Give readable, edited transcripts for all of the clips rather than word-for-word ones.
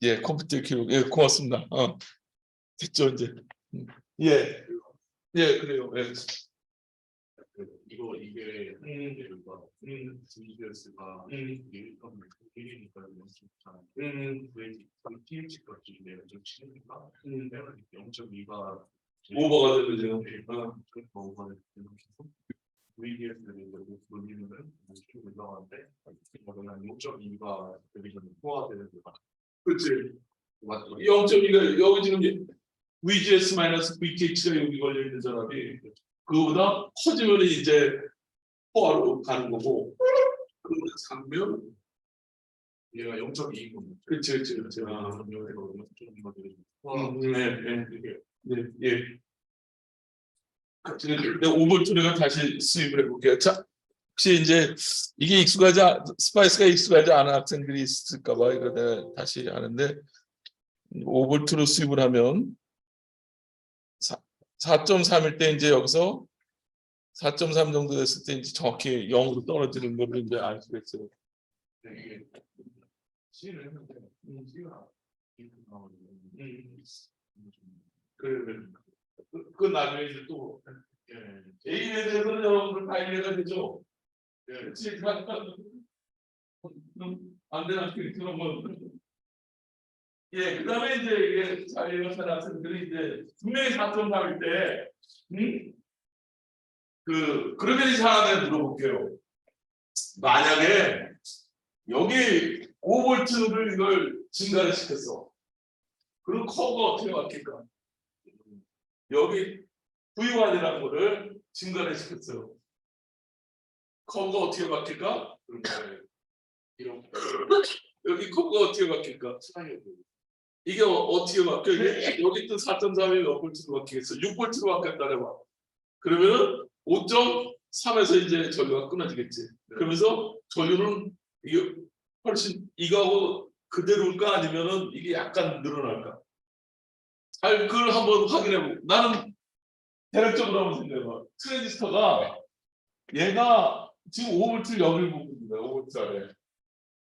예, 컴퓨터 기록. 예, 고맙습니다. 됐죠, 이제. 예, 예, 그래요. 예. 이게 GBS가 1.1이니까 왜 pH 값인데 좀 치니까 0.2가 오버가 되죠. 오버가 되는 VDS를 돌리면은 쭉 올라가는데 0.2가 여기 좀 포화되는 거가. 그렇지. 맞죠. 0.2가 여기 지금 VGS 마이너스 VTH가 여기 걸려 있는 전압이 그거보다 커지면 이제 포화로 가는 거고, 그거는 작으면 얘가 0.2인 겁니다. 그렇지, 그렇지, 그렇지. 네. 근데 5볼트를 다시 수입을 해볼게요. 자, 혹시 이제 이게 스파이스가 익숙하지 않은 학생들이 있을까봐 이거 내가 다시 하는데, 5볼트로 수입을 하면 4.3일 때 이제 여기서 4.3 정도 됐을 때 이제 정확히 0으로 떨어지는 걸 이제 알 수가 있어요. 이게 C를 했는데 C가 그 나중에 이제 또 A에 대해서는 여러분들 다 이해가 되죠? 그렇지. 안 되나 그런 거. 예, 그 다음에 이제 이게 자유로운 학생들이 이제 분명히 4.3일 때, 그러면 이제 하나 물어볼게요. 만약에 여기 5볼트를 이걸 증가를 시켰어. 그럼 커브가 어떻게 바뀔까? 여기 V원이라는 거를 증가를 시켰어요. 커브가 어떻게 바뀔까? 이렇게 여기 커브가 어떻게 바뀔까? 이게 어떻게 바뀌어? 여기 있던 4.3이 몇 볼트로 바뀌겠어? 6볼트로 바뀌었다 해봐. 그러면은 5.3에서 이제 전류가 끊어지겠지. 그러면서 전류는 이게 훨씬 이거하고 그대로일까 아니면은 이게 약간 늘어날까? 그걸 한번 확인해보고. 나는 대략적으로 한번 생각해봐. 트랜지스터가 얘가 지금 5볼트 여기를 보고 있는 거야. 5볼트 아래.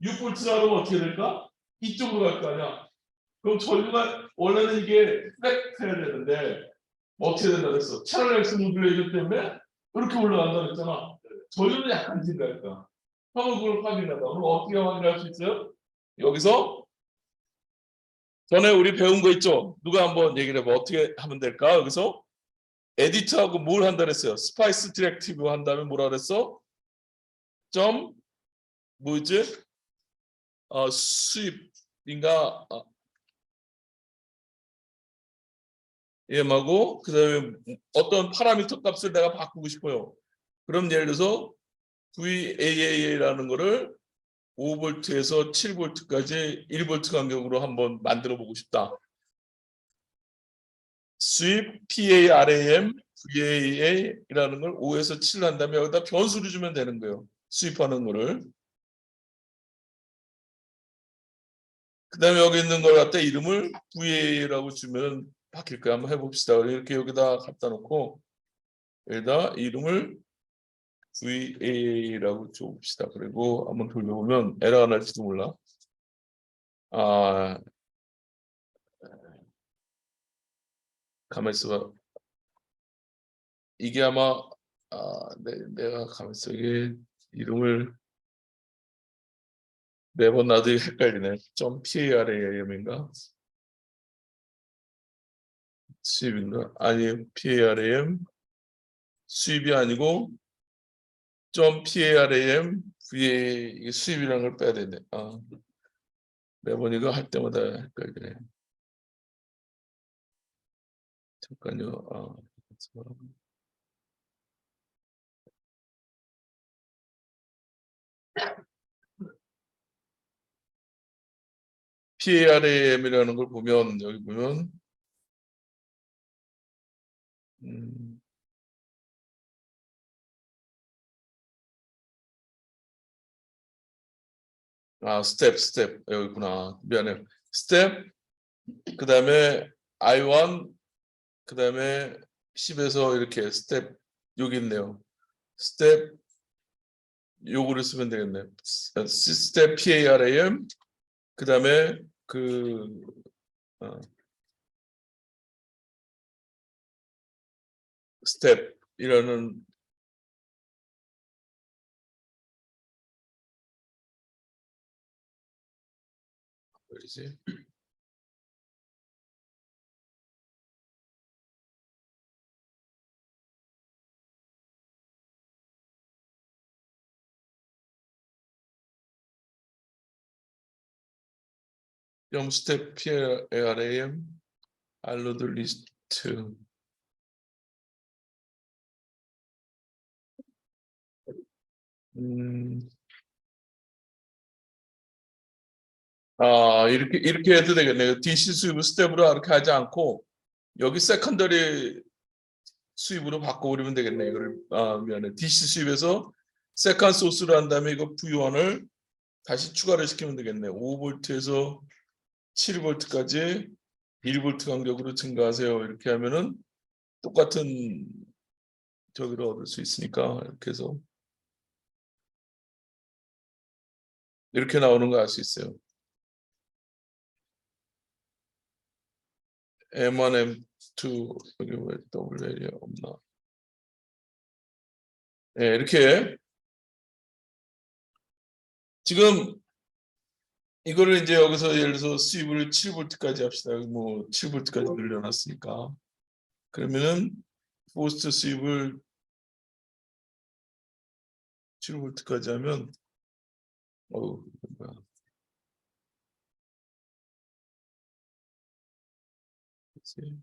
6볼트라면 어떻게 될까? 이쪽으로 갈 거 아니야. 그럼 전류가 원래는 이게 백 해야 되는데 어떻게 된다 그랬어? 채널 X 모듈레이션 때문에 이렇게 올라간다 그랬잖아. 전류는 약간 진다니까. 형은 그걸 확인한다. 그럼 어떻게 확인할 수 있어요? 여기서 전에 우리 배운 거 있죠? 누가 한번 얘기를 해봐. 어떻게 하면 될까? 여기서 에디트하고 뭘 한다 그랬어요? 스파이스 디렉티브 한다면 뭐라 그랬어? 점 뭐지? 수입인가? 얘하고 그다음에 어떤 파라미터 값을 내가 바꾸고 싶어요. 그럼 예를 들어서 VAA라는 거를 5볼트에서 7볼트까지 1볼트 간격으로 한번 만들어 보고 싶다. 수입 PARAM, VAA라는 걸 5에서 7 한 다음에 여기다 변수를 주면 되는 거예요. 수입하는 거를. 그 다음에 여기 있는 걸 갖다 이름을 VAA라고 주면 바뀔 거야. 한번 해봅시다. 이렇게 여기다 갖다 놓고 여기다 이름을 VAA라고 줘봅시다. 그리고 한번 돌려보면 에러가 날지도 몰라. 가만 있어봐. 이게 아마 내가 가만 있어. 이게 이름을 매번 나도 헷갈리네. .PARAM인가? 수입인가? 아니 PARAM 수입이 아니고 .PARAM VA 이게 수입이라는 걸 빼야 되네. 매번 이거 할 때마다 헷갈리네. 잠깐요. PARAM이라는 걸 보면 여기 보면 스텝 여기 있구나. 미안해. 스텝 그 다음에 I1 그 다음에 10에서 이렇게 스텝 여기 있네요. 스텝 요거를 쓰면 되겠네. 스텝 PARAM 그 다음에 그 스텝이라는 뭐지? 스텝 PRAM 알로드 리스트 이렇게 해도 되겠네요. DC 수입을 스텝으로 이렇게 하지 않고 여기 세컨더리 수입으로 바꿔버리면 되겠네요. 이거를 미안해. DC 수입에서 세컨 소스로 한 다음에 이거 V1을 다시 추가를 시키면 되겠네요. 5V에서 7V까지 1V 간격으로 증가하세요. 이렇게 하면은 똑같은 저기를 얻을 수 있으니까 이렇게 해서 이렇게 나오는 거 알 수 있어요. M1, M2 여기 왜 WL이 없나? 네, 이렇게 지금 이거를 이제 여기서 예를 들어서 수입을 7V까지 합시다. 뭐 7V까지 늘려놨으니까 그러면은 포스트 수입을 7V까지 하면 뭐야? 그치?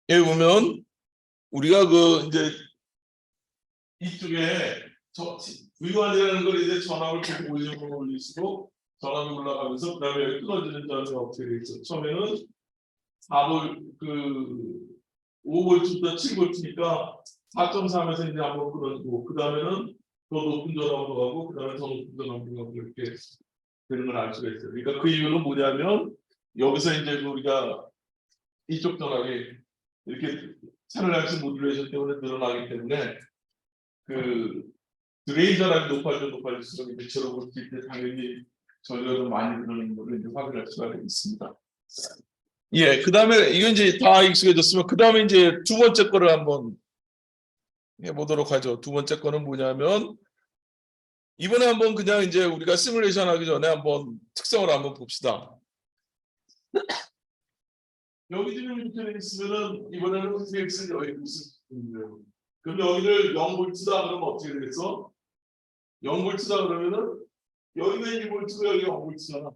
여기 보면 우리가 그 이제 이쪽에 위관이라는 걸 이제 전압을 계속 올릴수록 전압이 올라가면서 그다음에 여기 끊어지는 점이 어떻게 돼 있어? 처음에는 4V 그 5V부터 7V니까 4.3에서 이제 한번 끊어지고 그다음에는 더 높은 전압으로 가고 그다음에 더 높은 전압으로 가고 이렇게 되는 걸 알 수가 있어요. 그러니까 그 이유는 뭐냐면 여기서 이제 우리가 이쪽 전압이 이렇게 채널 모듈레이션 때문에 늘어나기 때문에 그 드레인 전압이 높아질수록 이제 저런 것들 때 당연히 전력을 많이 들어오는 것을 이제 확인할 수가 있습니다. 예, 그 다음에 이건 이제 다 익숙해졌으면 그 다음에 이제 두 번째 거를 한번 해보도록 하죠. 두 번째 거는 뭐냐면 이번에 한번 그냥 이제 우리가 시뮬레이션 하기 전에 한번 특성을 한번 봅시다. 여기 지금 이렇게 있으면은 이번에는 VX 여기 무슨 그럼 여기를 0V다 그러면 어떻게 되겠어? 0V다 그러면은 여기가 1V고 여기가 0V잖아.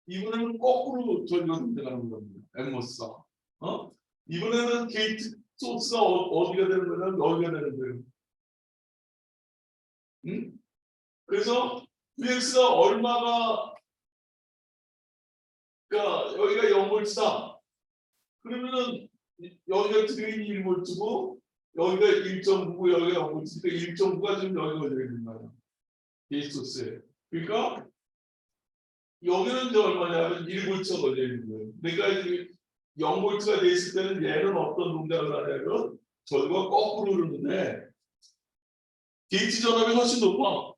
이번에는 거꾸로 전기가 들어가는 겁니다. 엠모스가. 이번에는 게이트 소스가 어디가 되는 거냐면 여기가 되는 거예요. 응? 그래서 VX가 얼마가 그러니까 여기가 0V다. 그러면은 여기가 드레인이 1V고 여기가 1.9고 여기가 0V니까 1.9가 지금 여기가 걸려 있는 거야. 게이트 소스에. 그러니까 여기는 이제 얼마냐면 1V가 걸려 있는 거예요. 그러니까 이제 0V가 돼 있을 때는 얘는 어떤 동작을 하냐면 저기가 거꾸로 흐르는데 게이트 전압이 훨씬 높아.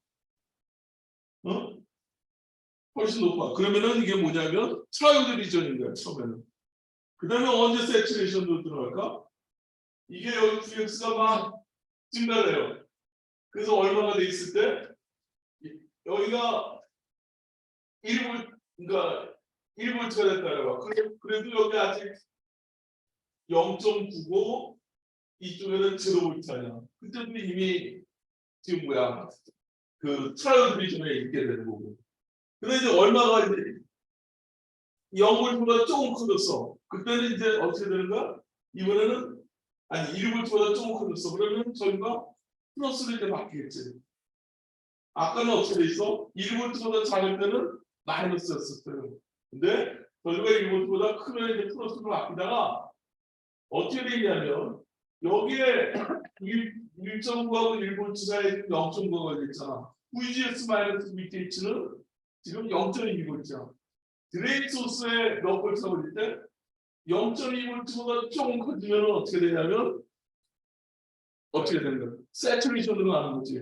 훨씬 높아. 그러면은 이게 뭐냐면 트라이오드 리전인 거야, 처음에는. 그 다음에 언제 세츄레이션으로 들어갈까? 이게 여기 VX가 막 증가해요. 그래서 얼마가 돼 있을 때 여기가 1V, 그러니까 1V가 됐다고 봐. 그래도 여기 아직 0.9고 이쪽에는 0V야. 그때도 이미 지금 뭐야 그 트라이오드 리전에 있게 되는 거고. 근데 이제 얼마가 이제 0볼트보다 조금 커졌어. 그때는 이제 어떻게 되는가? 이번에는 아니 1볼트보다 조금 커졌어. 그러면 저희가 플러스로 이제 바뀌겠지. 아까는 어떻게 돼 있어? 1볼트보다 작을 때는 마이너스였었어요. 근데 저희가 1볼트보다 크면 이제 플러스로 바뀌다가 어떻게 되냐면 여기에 1.9하고 1볼트 사이에 0.9가 걸려있잖아. VGS 마이너스 VTH는 지금 0.2볼트야. 드레인 소스에 몇 볼트가 걸릴 때 0.2볼트보다 조금 커지면 어떻게 되냐면 어떻게 되는 거야? 세츄레이션으로 가는 거지.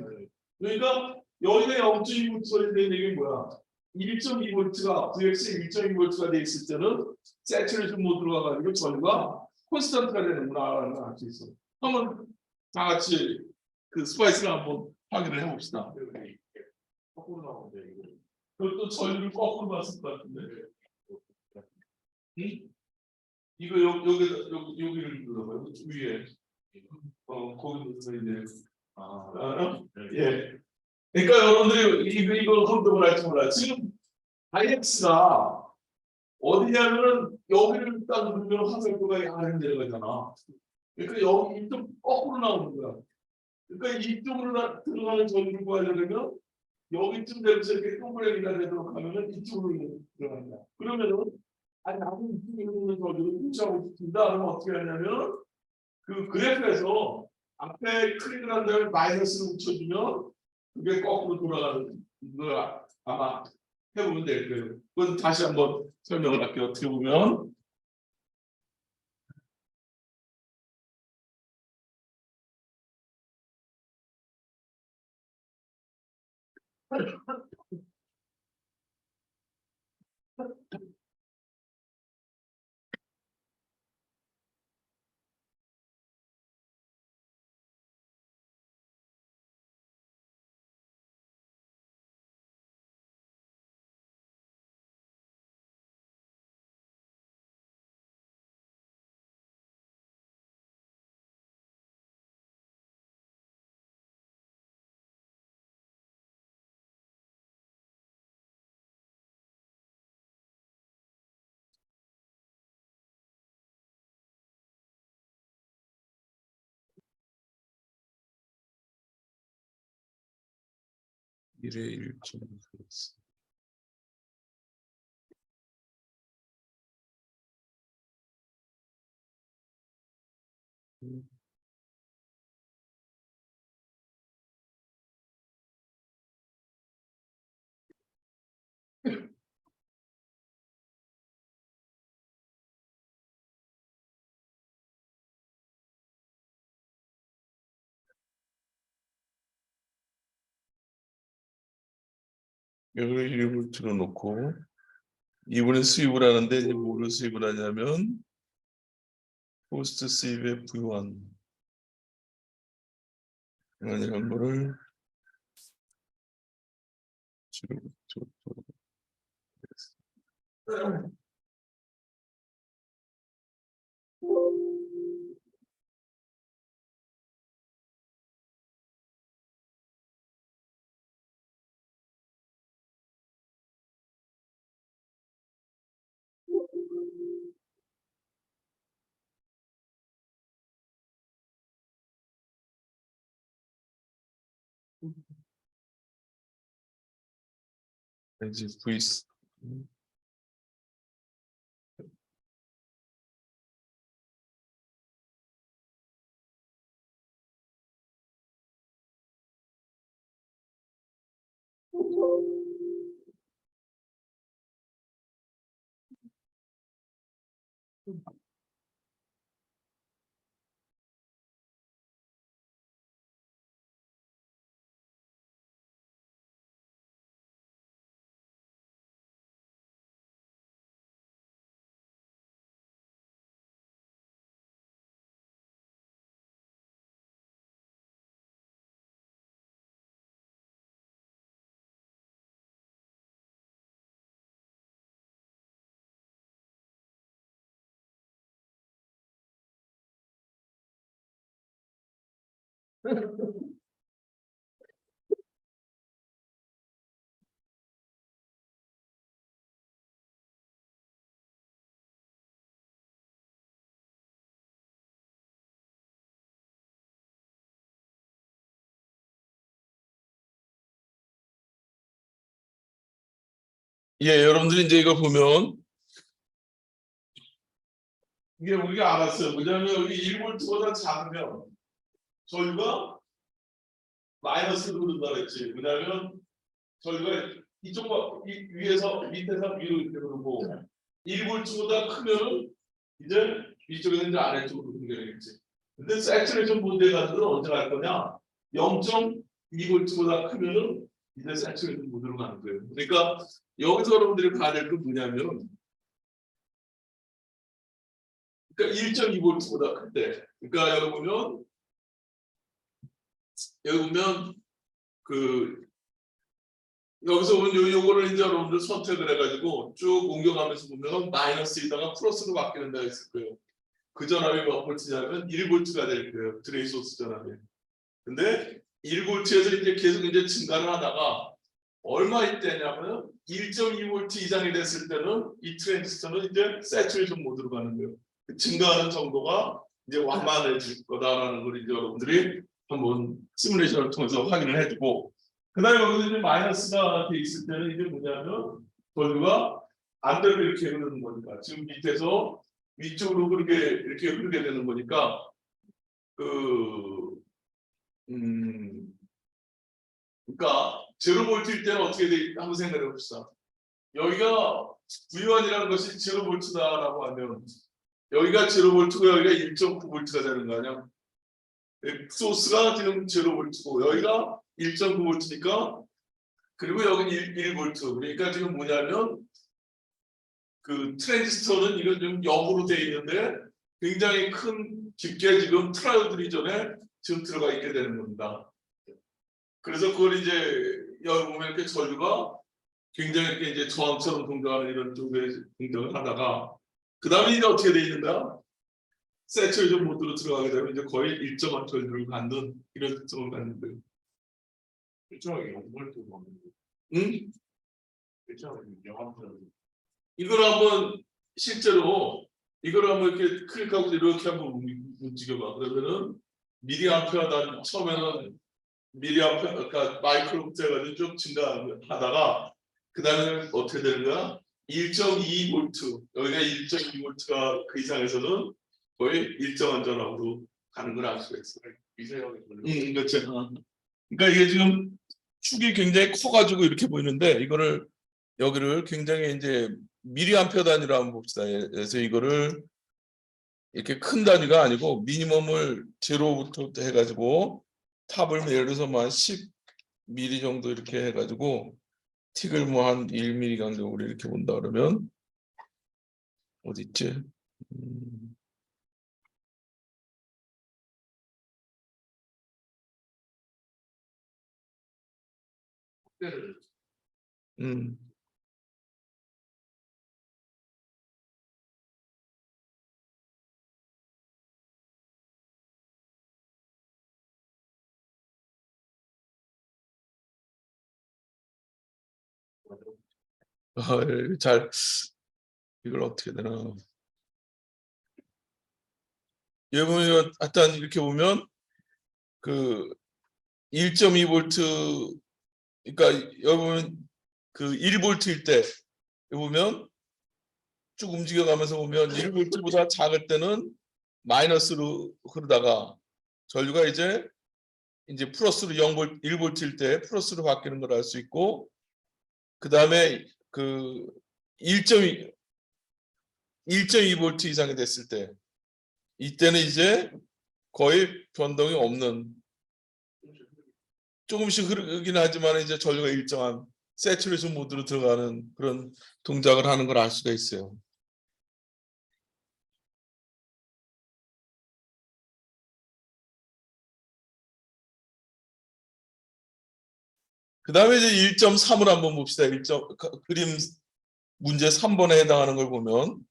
그러니까 여기가 0.2볼트 걸리는 게 뭐야? 1.2볼트가 VX에 1.2볼트가 돼 있을 때는 세츄레이션 모드로 가가지고 전류가 콘스턴트가 되는구나라는 걸 알 수 있어. 한번 다 같이 그 스파이스를 한번 확인을 해봅시다. 거꾸로 나오는데 이거. 그것도 전류를 거꾸로 봤을 것 같은데. 응? 이거 여기를 눌러봐요. 위에. 거기서 이제. 예. 그러니까 여러분들이 이걸 혼동을 할지 몰라요. 지금 IX가 어디냐면은 여기를 딱 누르면 화살표가 아래로 내려가잖아. 그러니까 여기 이쪽 거꾸로 나오는 거야. 그러니까 이쪽으로 들어가는 전류를 구하려면 여기쯤 되면서 이렇게 동그라미가 되도록 하면은 이쪽으로 들어간다. 그러면은 아니 나는 이쪽에 있는 전류를 유지하고 싶습니다. 그러면 어떻게 하냐면 그 그래프에서 앞에 클릭을 한 다음에 마이너스를 붙여주면 그게 거꾸로 돌아가는 거 아마 해보면 될 거예요. 그건 다시 한번 설명을 할게요. 어떻게 보면 일에 1점 여기를 1볼트로 놓고 이번에 수입을 하는데 이제 뭐를 수입을 하냐면 포스트 수입의 V1 이런 거를 지금 이제 V 예, 여러분들이 이제 이걸 보면 이게 우리가 알았어요. 뭐냐면 여기 1볼트보다 작으면 저희가 마이너스로 흐른다 그랬지. 뭐냐면 저희가 위에서 밑에서 위로 이렇게 흐르고 1볼트보다 크면은 이제 위쪽에서 이제 아래쪽으로 흐르게 되겠지. 근데 세츄레이션 본드의 가지고는 언제 갈 거냐? 0.2볼트보다 크면은 이제 세츄레이션 본드로 가는 거예요. 그러니까 여기서 여러분들이 봐야 될 건 뭐냐면 그러니까 1.2볼트보다 큰데 그러니까 여기 보면 그 여기서 보면 요거를 이제 여러분들 선택을 해가지고 쭉 옮겨가면서 보면 마이너스에다가 플러스로 바뀌는 데가 있을 거예요. 그 전압이 몇 볼트냐면 1볼트가 될 거예요. 드레이 소스 전압이. 근데 1볼트에서 이제 계속 이제 증가를 하다가 얼마 이때냐면 1.2볼트 이상이 됐을 때는 이 트랜지스터는 이제 세츄레이션 모드로 가는 거예요. 그 증가하는 정도가 이제 완만해질 거다라는 걸 이제 여러분들이 한번 시뮬레이션을 통해서 확인을 해주고 그다음에 여기서 이제 마이너스가 돼 있을 때는 이제 뭐냐면 돌류가 안대로 이렇게 흐르는 거니까 지금 밑에서 위쪽으로 이렇게 흐르게 되는 거니까 그 그러니까 제로 볼트일 때는 어떻게 돼 한번 생각해 봅시다. 여기가 V1이라는 것이 제로 볼트다라고 하면 여기가 제로 볼트고 여기가 1.9볼트가 되는 거 아니야? 소스가 지금 제로 볼트고 여기가 1.9볼트니까 그리고 여기는 1볼트. 그러니까 지금 뭐냐면 그 트랜지스터는 이건 좀 역으로 돼 있는데 굉장히 큰 깊게 지금 트라이오드 리전에 지금 들어가 있게 되는 겁니다. 그래서 그걸 이제 여기 보면 이렇게 전류가 굉장히 이렇게 이제 저항처럼 동작하는 이런 쪽에 동작을 하다가 그 다음에 이제 어떻게 돼 있는가? 세츄레이션 모드로 들어가게 되면 이제 거의 일정한 전류를 갖는 이런 특성을 갖는 거예요. 일정하게 0볼트 먹는 거. 응? 일정하게 영암처럼. 이걸 한번 실제로 이걸 한번 이렇게 클릭하고 이렇게 한번 움직여봐. 그러면은 미리암페어 단 처음에는 미리암페어 그러니까 마이크로부터 해가지고 좀 증가하다가 그 다음에 어떻게 되는 거야? 1.2볼트 여기가 1.2볼트가 그 이상에서는 거의 일정한 전압으로 가는 걸 알 수가 있어요. 미세하게 돌려. 그렇죠. 그러니까 이게 지금 축이 굉장히 커가지고 이렇게 보이는데 이거를 여기를 굉장히 이제 미리암페어 단위로 한번 봅시다. 그래서 이거를 이렇게 큰 단위가 아니고 미니멈을 제로부터 해가지고 탑을 예를 들어서 뭐 한 10mm 정도 이렇게 해가지고 틱을 뭐 한 1mm 간격으로 이렇게 본다 그러면 어디 있지? 음. 잘 이걸 어떻게 되나? 여기 보면 하여튼 이렇게 보면 그 1.2볼트 그러니까 여기 보면 그 1볼트일 때 여기 보면 쭉 움직여가면서 보면 1볼트보다 작을 때는 마이너스로 흐르다가 전류가 이제 플러스로 0볼트 1볼트일 때 플러스로 바뀌는 걸 알 수 있고 그 다음에 그 1.2볼트 이상이 됐을 때 이때는 이제 거의 변동이 없는 조금씩 흐르긴 하지만 이제 전류가 일정한 세츄레이션 모드로 들어가는 그런 동작을 하는 걸 알 수가 있어요. 그 다음에 이제 1.3을 한번 봅시다. 그림 문제 3번에 해당하는 걸 보면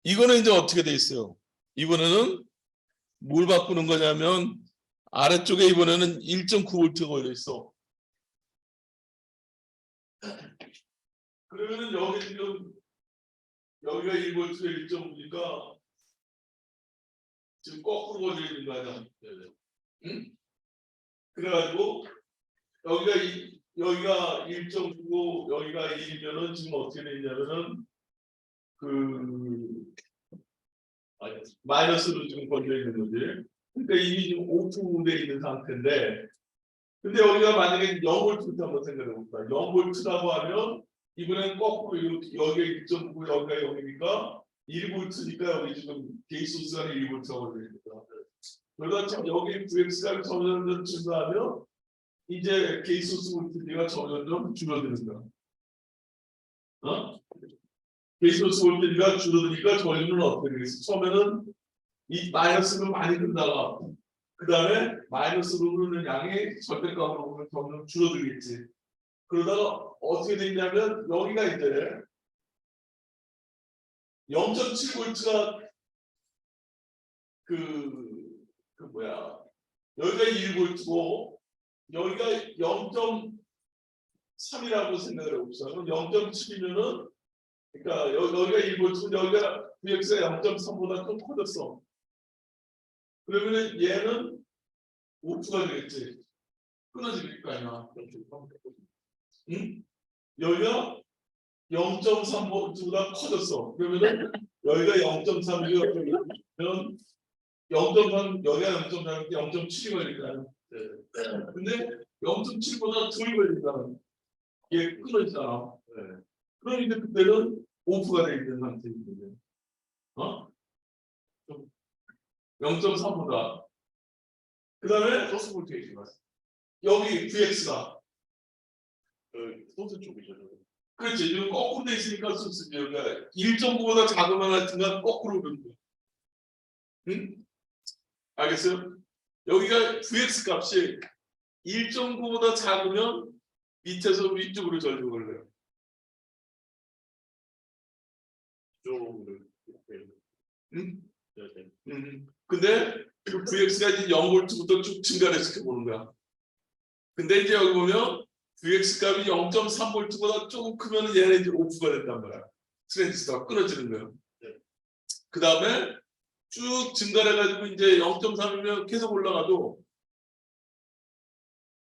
이거는 이제 어떻게 돼 있어요? 이번에는 뭘 바꾸는 거냐면 아래쪽에 이번에는 1.9V가 걸려 있어. 그러면은 여기 지금 여기가 1V에 1.9니까 지금 거꾸로 걸려 있는 거 아니야? 응? 그래가지고 여기가 여기가 1.9고 여기가 1이면은 지금 어떻게 되냐면은 마이너스로 지금 걸려 있는 거지. 그러니까 이미 지금 오픈돼 있는 상태인데, 근데 여기가 만약에 0볼트 한번 생각해 볼까? 0볼트라고 하면 이번엔 거꾸로 이렇게 여기가 1.9, 여기가 0이니까 1볼트니까 여기 지금 게이트 소스가 1볼트가 걸려 있니까. 그러다 지금 여기 VX가 점점 증가하면 이제 게이트 소스 볼트가 점점 줄어드는 거야. 게이트 소스 볼트가 줄어드니까 저희는 어떻게 되겠어? 처음에는 이 마이너스로 많이 든다가 그 다음에 마이너스로 흐르는 양이 절대값으로 보면 점점 줄어들겠지. 그러다가 어떻게 되냐면 여기가 이제 0.7볼트가 여기가 1볼트고 여기가 0.3이라고 생각을 해봅시다. 그럼 0.7이면은 그러니까 여기가 1볼트고 여기가 VX가 0.3보다 좀 커졌어. 그러면은 얘는 오프가 되겠지. 끊어질 거 아니야. 응? 여기가 0.3보다 커졌어. 그러면은 여기가 0.3이면 0.3 여기가 0.3인데 0.7이 걸릴까요? 근데 0.7보다 덜 걸린다는 이게 끊어지잖아. 그럼 이제 그때는 오프가 돼 있는 상태입니다. 0.3보다. 그 다음에 소스 볼테이지가 여기 VX가 소스 쪽이죠. 그렇지. 지금 거꾸로 돼 있으니까 소스지. 여기가 1.9보다 작으면 하여튼간 거꾸로 오는 거야. 응? 알겠어요? 여기가 VX 값이 1.9보다 작으면 밑에서 위쪽으로 전류 걸려요. 응? 근데 그 VX가 이제 0볼트부터 쭉 증가를 시켜보는 거야. 근데 이제 여기 보면 VX 값이 0.3볼트보다 조금 크면 얘는 이제 오프가 된단 말이야. 트랜지스터가 끊어지는 거야. 그 다음에 쭉 증가를 해가지고 이제 0.3이면 계속 올라가도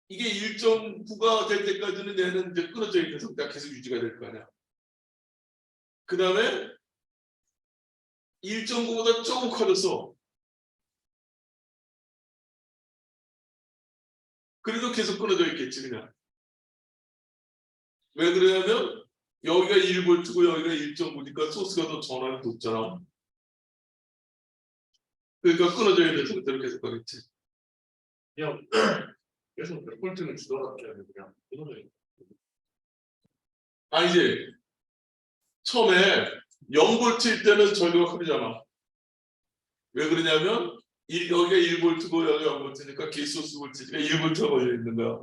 이게 1.9가 될 때까지는 얘는 이제 끊어져 있는 상태가 계속 유지가 될 거 아니야. 그 다음에 1.9보다 조금 커졌어. 그래도 계속 끊어져 있겠지 그냥. 왜 그러냐면 여기가 1볼트고 여기가 1.9니까 소스가 더 전압이 높잖아. 그러니까 끊어져 있는 상태로 계속 가겠지. 그냥 계속 몇 볼트는 주더라도 그냥 끊어져 있는. 아니지. 처음에 0볼트일 때는 전류가 흐르잖아. 왜 그러냐면 여기가 1볼트고 여기가 0볼트니까 게이소스 볼트니까 1볼트가 걸려 있는 거야.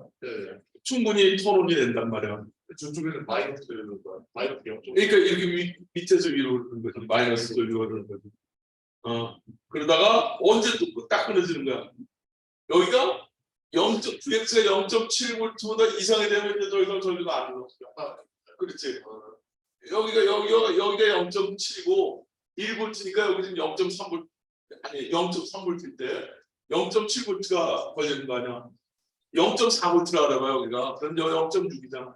충분히 토론이 된단 말이야. 저쪽에는 마이너스 되는 거야. 마이너스 0. 그러니까 이렇게 밑에서 위로 흐르는 거지. 마이너스 전류가 흐르는 거지. 그러다가 언제 또 딱 끊어지는 거야. 여기가 0.VX가 0.7볼트보다 이상이 되면 이제 더 이상 전류가 안 흘러. 그렇지. 여기가 0.7이고 1볼트니까 여기 지금 0.3볼트 아니 0.3볼트일 때 0.7볼트가 걸리는 거 아니야. 0.4볼트라 그래봐 여기가. 그럼 여기 0.6이잖아.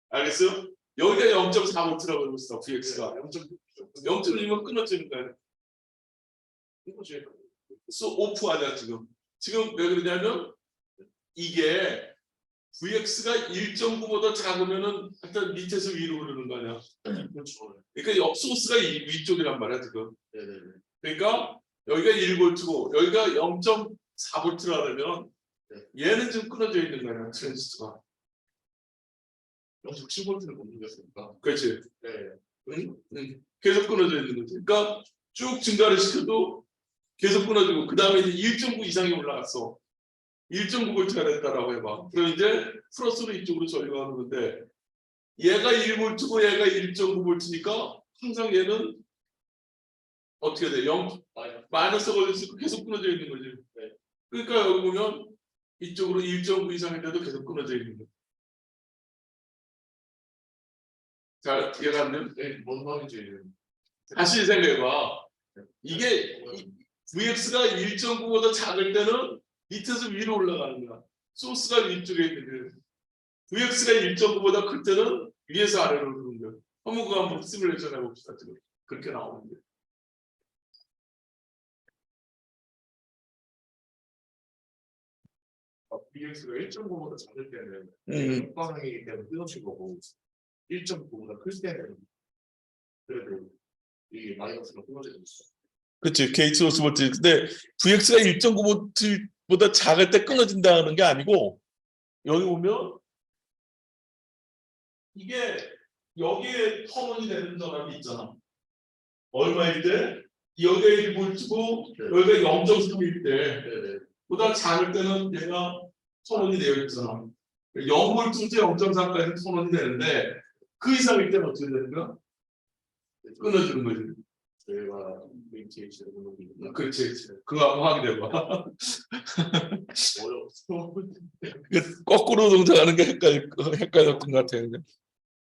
알겠어요? 여기가 0.4볼트라고 그러고 있어. VX가 0.6이면 끊어지는 거야. 오프하냐 지금. 지금 왜 그러냐면 이게 VX가 1.9보다 작으면은 일단 밑에서 위로 흐르는 거 아니야. 그렇죠. 그러니까 소스가 위쪽이란 말이야 지금. 네네네. 그러니까 여기가 1볼트고 여기가 0.4볼트라 그러면 얘는 지금 끊어져 있는 거야 트랜지스터가. 0.7볼트를 못 누렸으니까. 그렇지. 네. 응. 계속 끊어져 있는 거지. 그러니까 쭉 증가를 시켜도 계속 끊어지고 그 다음에 이제 1.9 이상이 올라갔어. 1.9볼트가 됐다라고 해봐. 그럼 이제 플러스로 이쪽으로 전류가 하는 건데 얘가 1볼트고 얘가 1.9볼트니까 항상 얘는 어떻게 돼? 0 마이너스 걸렸으니까 계속 끊어져 있는 거지. 그러니까 여기 보면 이쪽으로 1.9 이상인데도 계속 끊어져 있는 거야. 잘 이해가 안 돼요? 네, 뭔 말인지. 다시 생각해봐. 이게 VX가 1.9보다 작을 때는 밑에서 위로 올라가는 거야. 소스가 위쪽에 있는데 Vx가 1.9보다 클 때는 위에서 아래로 흐르는 거예요. 그거 한번 시뮬레이션 해봅시다. 지금 그렇게 나오는데. BX가 1.9보다 작을 때는 역방향이기 때문에 끊어질 거고 1.9보다 클 때는 그래도 이 마이너스가 끊어지고 있어. 그렇지. 게이트 소스 볼트. 근데 Vx가 1.9볼트보다 작을 때 끊어진다는 게 아니고 여기 보면 이게 여기에 터널이 되는 전압이 있잖아. 얼마일 때? 여기가 1볼트고 여기가 0.3일 때 네네. 보다 작을 때는 얘가 선언이 되어 있잖아. 0볼트부터 0.3까지 선언이 되는데 그 이상일 때는 어떻게 되는가? 끊어지는 거지. 저희가 링크H를 보는 그렇지, 그렇지. 그거 한번 확인해봐. 어려웠어. 거꾸로 동작하는 게 헷갈렸던 것 같아요.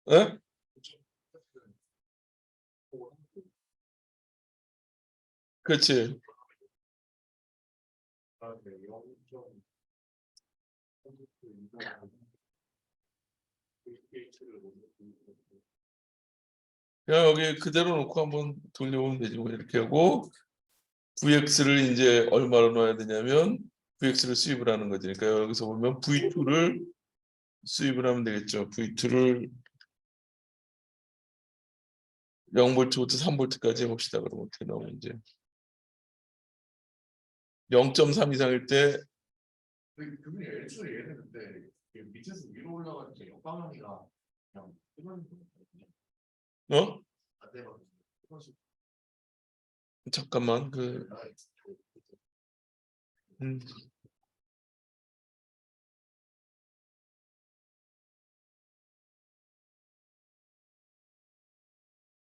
에? 그렇지. 그냥 여기 그대로 놓고 한번 돌려보면 되지. 뭐 이렇게 하고 Vx를 이제 얼마로 넣어야 되냐면 Vx를 수입을 하는 거지. 그러니까 여기서 보면 V2를 수입을 하면 되겠죠. V2를 0볼트부터 3볼트까지 해봅시다. 그럼 어떻게 나오면 이제 0.3 이상일 때 그분이 애초에 얘는 근데 밑에서 위로 올라가는 게 역방향이라 그냥 끊어지는 거거든요. 어? 안 돼가지고 끊어지고. 잠깐만 그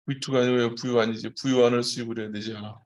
V2가 아니고 V1이지. V1을 수입을 해야 되지 않아.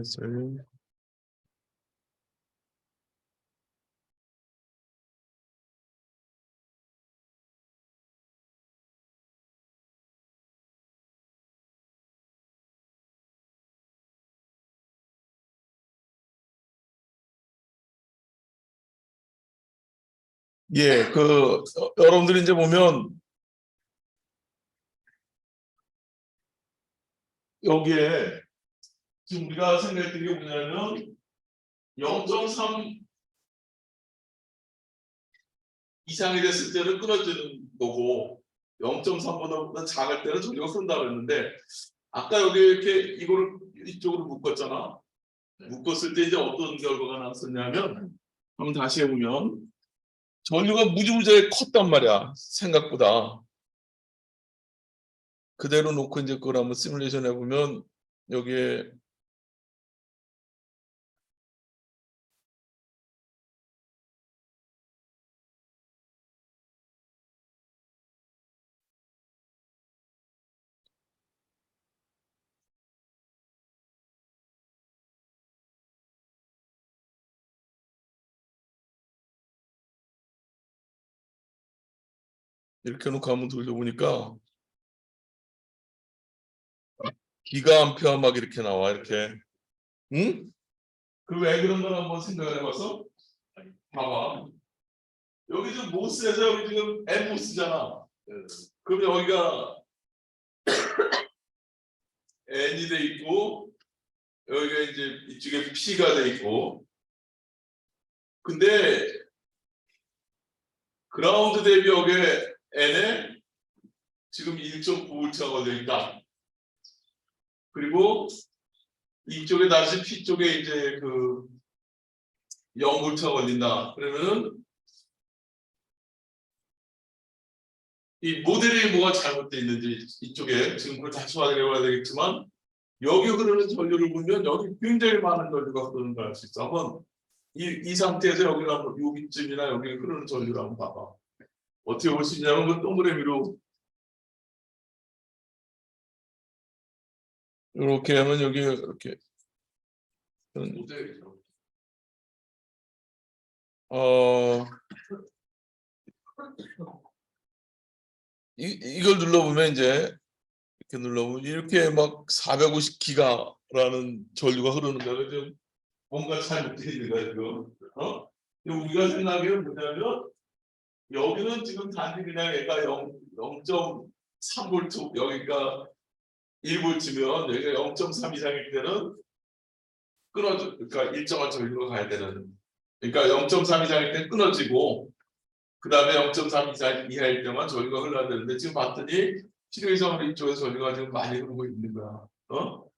있어요. 예, 여러분들이 이제 보면 여기에 지금 우리가 생각했던 게 뭐냐면 0.3 이상이 됐을 때는 끊어지는 거고 0.3보다 작을 때는 전류가 흐른다고 했는데 아까 여기 이렇게 이거를 이쪽으로 묶었잖아. 묶었을 때 이제 어떤 결과가 나왔었냐면 한번 다시 해보면 전류가 무지무지하게 컸단 말이야. 생각보다. 그대로 놓고 이제 그걸 한번 시뮬레이션 해보면 여기에 이렇게 놓고 한번 돌려보니까 기가암페어 막 이렇게 나와 이렇게. 응? 그 왜 그런 걸 한번 생각을 해봐서 봐봐. 여기 지금 모스에서 여기 지금 N모스잖아. 그럼 여기가 N이 돼 있고 여기가 이제 이쪽에 P가 돼 있고 근데 그라운드 대비 여기에 N에 지금 1.9V가 걸려 있다. 그리고 이쪽에 다시 P 쪽에 이제 그 0V가 걸린다. 그러면은 이 모델이 뭐가 잘못되어 있는지 이쪽에 지금 그걸 다시 확인해 봐야 되겠지만 여기 흐르는 전류를 보면 여기 굉장히 많은 전류가 흐르는 걸 알 수 있어. 한번 이 상태에서 여기 한번 여기쯤이나 여기 흐르는 전류를 한번 봐봐. 어떻게 볼 수 있냐면 그 동그라미로 이렇게 하면 여기 이렇게 모델이죠. 이걸 눌러보면 이제 이렇게 눌러보면 이렇게 막 450기가라는 전류가 흐르는 거예요. 좀 뭔가 잘못되어 있는 거야 지금. 우리가 생각하기는 뭐냐면 여기는 지금 단지 그냥 얘가 0.3V 여기가 1V면 여기가 0.3 이상일 때는 끊어져. 그러니까 일정한 전류가 가야 되는. 그러니까 0.3 이상일 때 끊어지고 그 다음에 0.3 이하일 때만 전류가 흘러야 되는데 지금 봤더니 필요이상으로 이쪽에서 전류가 지금 많이 흐르고 있는 거야.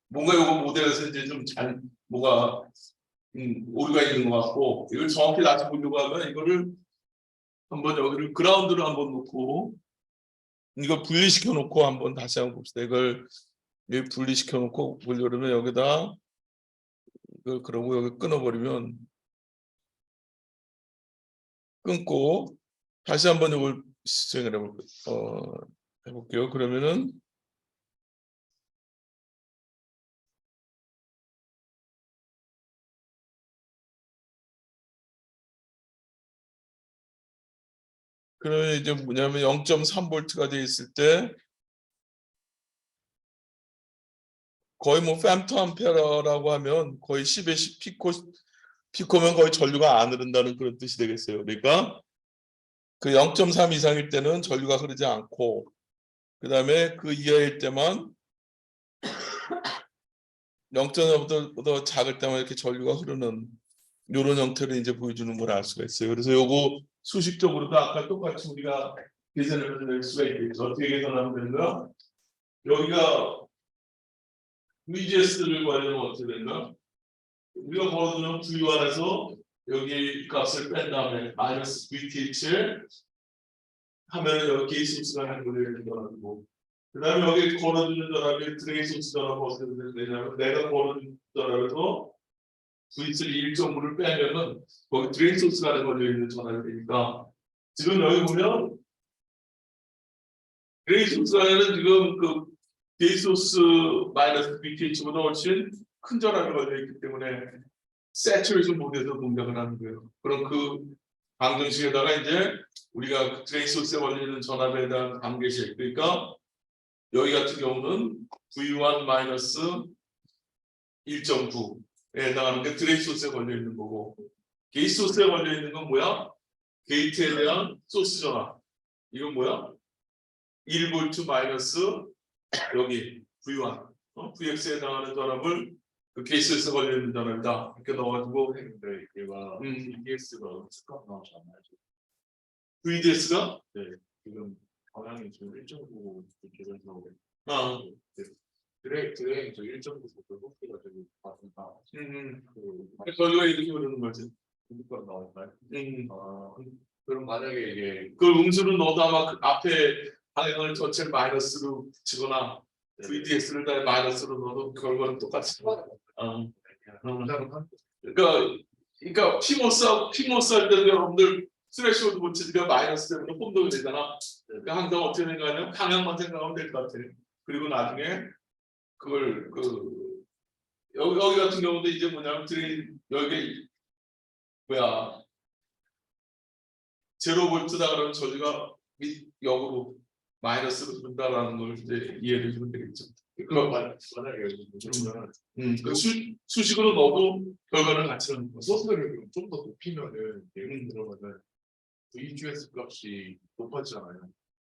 뭔가 이거 모델에서 이제 좀 잘 뭐가 오류가 있는 것 같고 이걸 정확히 다시 보려고 하면 이거를 한번 여기를 그라운드로 한번 놓고 이걸 분리시켜 놓고 한번 다시 한번 봅시다. 이걸 여기 분리시켜 놓고 보려면 여기다 이걸 그러고 여기 끊어버리면 끊고 다시 한번 이걸 수행을 해볼게요. 그러면은 그러면 이제 뭐냐면 0.3V가 돼 있을 때 거의 뭐 femtoampere라고 하면 거의 10에 10 피코면 거의 전류가 안 흐른다는 그런 뜻이 되겠어요. 그러니까 그 0.3 이상일 때는 전류가 흐르지 않고 그 다음에 그 이하일 때만 0.5보다 작을 때만 이렇게 전류가 흐르는 이런 형태를 이제 보여주는 걸 알 수가 있어요. 그래서 요거 수식적으로도 아까 똑같이 우리가 계산을 낼 수가 있겠죠. 어떻게 계산하면 되는가? 여기가 VGS를 구하려면 어떻게 되는가? 우리가 걸어두는 V1에서 여기 값을 뺀 다음에 마이너스 VTH를 하면은 여기 게이트 소스가 한 거를 걸어두고 그 다음에 여기 걸어두는 전압이 드레인 소스 전압이 어떻게 되냐면 내가 걸어둔 전압에서 V3 1.5를 빼면은 거기 드레인 소스가 걸려있는 전압이 되니까 지금 여기 보면 드레인 소스 안에는 지금 그 게이트 소스 마이너스 VTH보다 훨씬 큰 전압이 걸려있기 때문에 세츄레이션 모드에서 동작을 하는 거예요. 그럼 그 방정식에다가 이제 우리가 드레인 소스에 걸리는 전압에 대한 관계식 그러니까 여기 같은 경우는 V1 마이너스 1.9에 해당하는 게 드레인 소스에 걸려 있는 거고 게이트 소스에 걸려 있는 건 뭐야? 게이트에 대한 소스 전압. 이건 뭐야? 1V 마이너스 여기 V1 VX에 해당하는 전압을 그 게이트소스에 걸려 있는 전압이다. 이렇게 넣어가지고 근데 얘가 EDS가 스카프 나오지 않나요? VDS가 네, 지금 방향이 지금 1.9 이렇게 돼서 드레인 저 1.9 높이가 되게 같으니까 전류가 이렇게 흐르는 거지. 그러니까 나올까요? 그럼 만약에 이게 그 음수를 넣어도 아마 그 앞에 방향을 전체를 마이너스로 붙이거나 VDS를 다 마이너스로 넣어도 결과는 똑같이 나와. 그러니까 피모스 할 때도 여러분들 스레시홀드 볼티지가 마이너스 때문에 혼동이 되잖아. 그러니까 항상 어떻게 생각하냐면 방향만 생각하면 될 것 같아. 그리고 나중에 그걸 여기 같은 경우도 이제 뭐냐면 여기 뭐야 제로 볼트다 그러면 저기가 역으로 마이너스로 준다라는 걸 이제 이해해 주면 되겠죠. 그럼 만약에 그 수식으로 넣어도 결과는 같이 나는 거죠. 소스를 좀 더 높이면은 예를 들어서는 VGS 값이 높아지잖아요.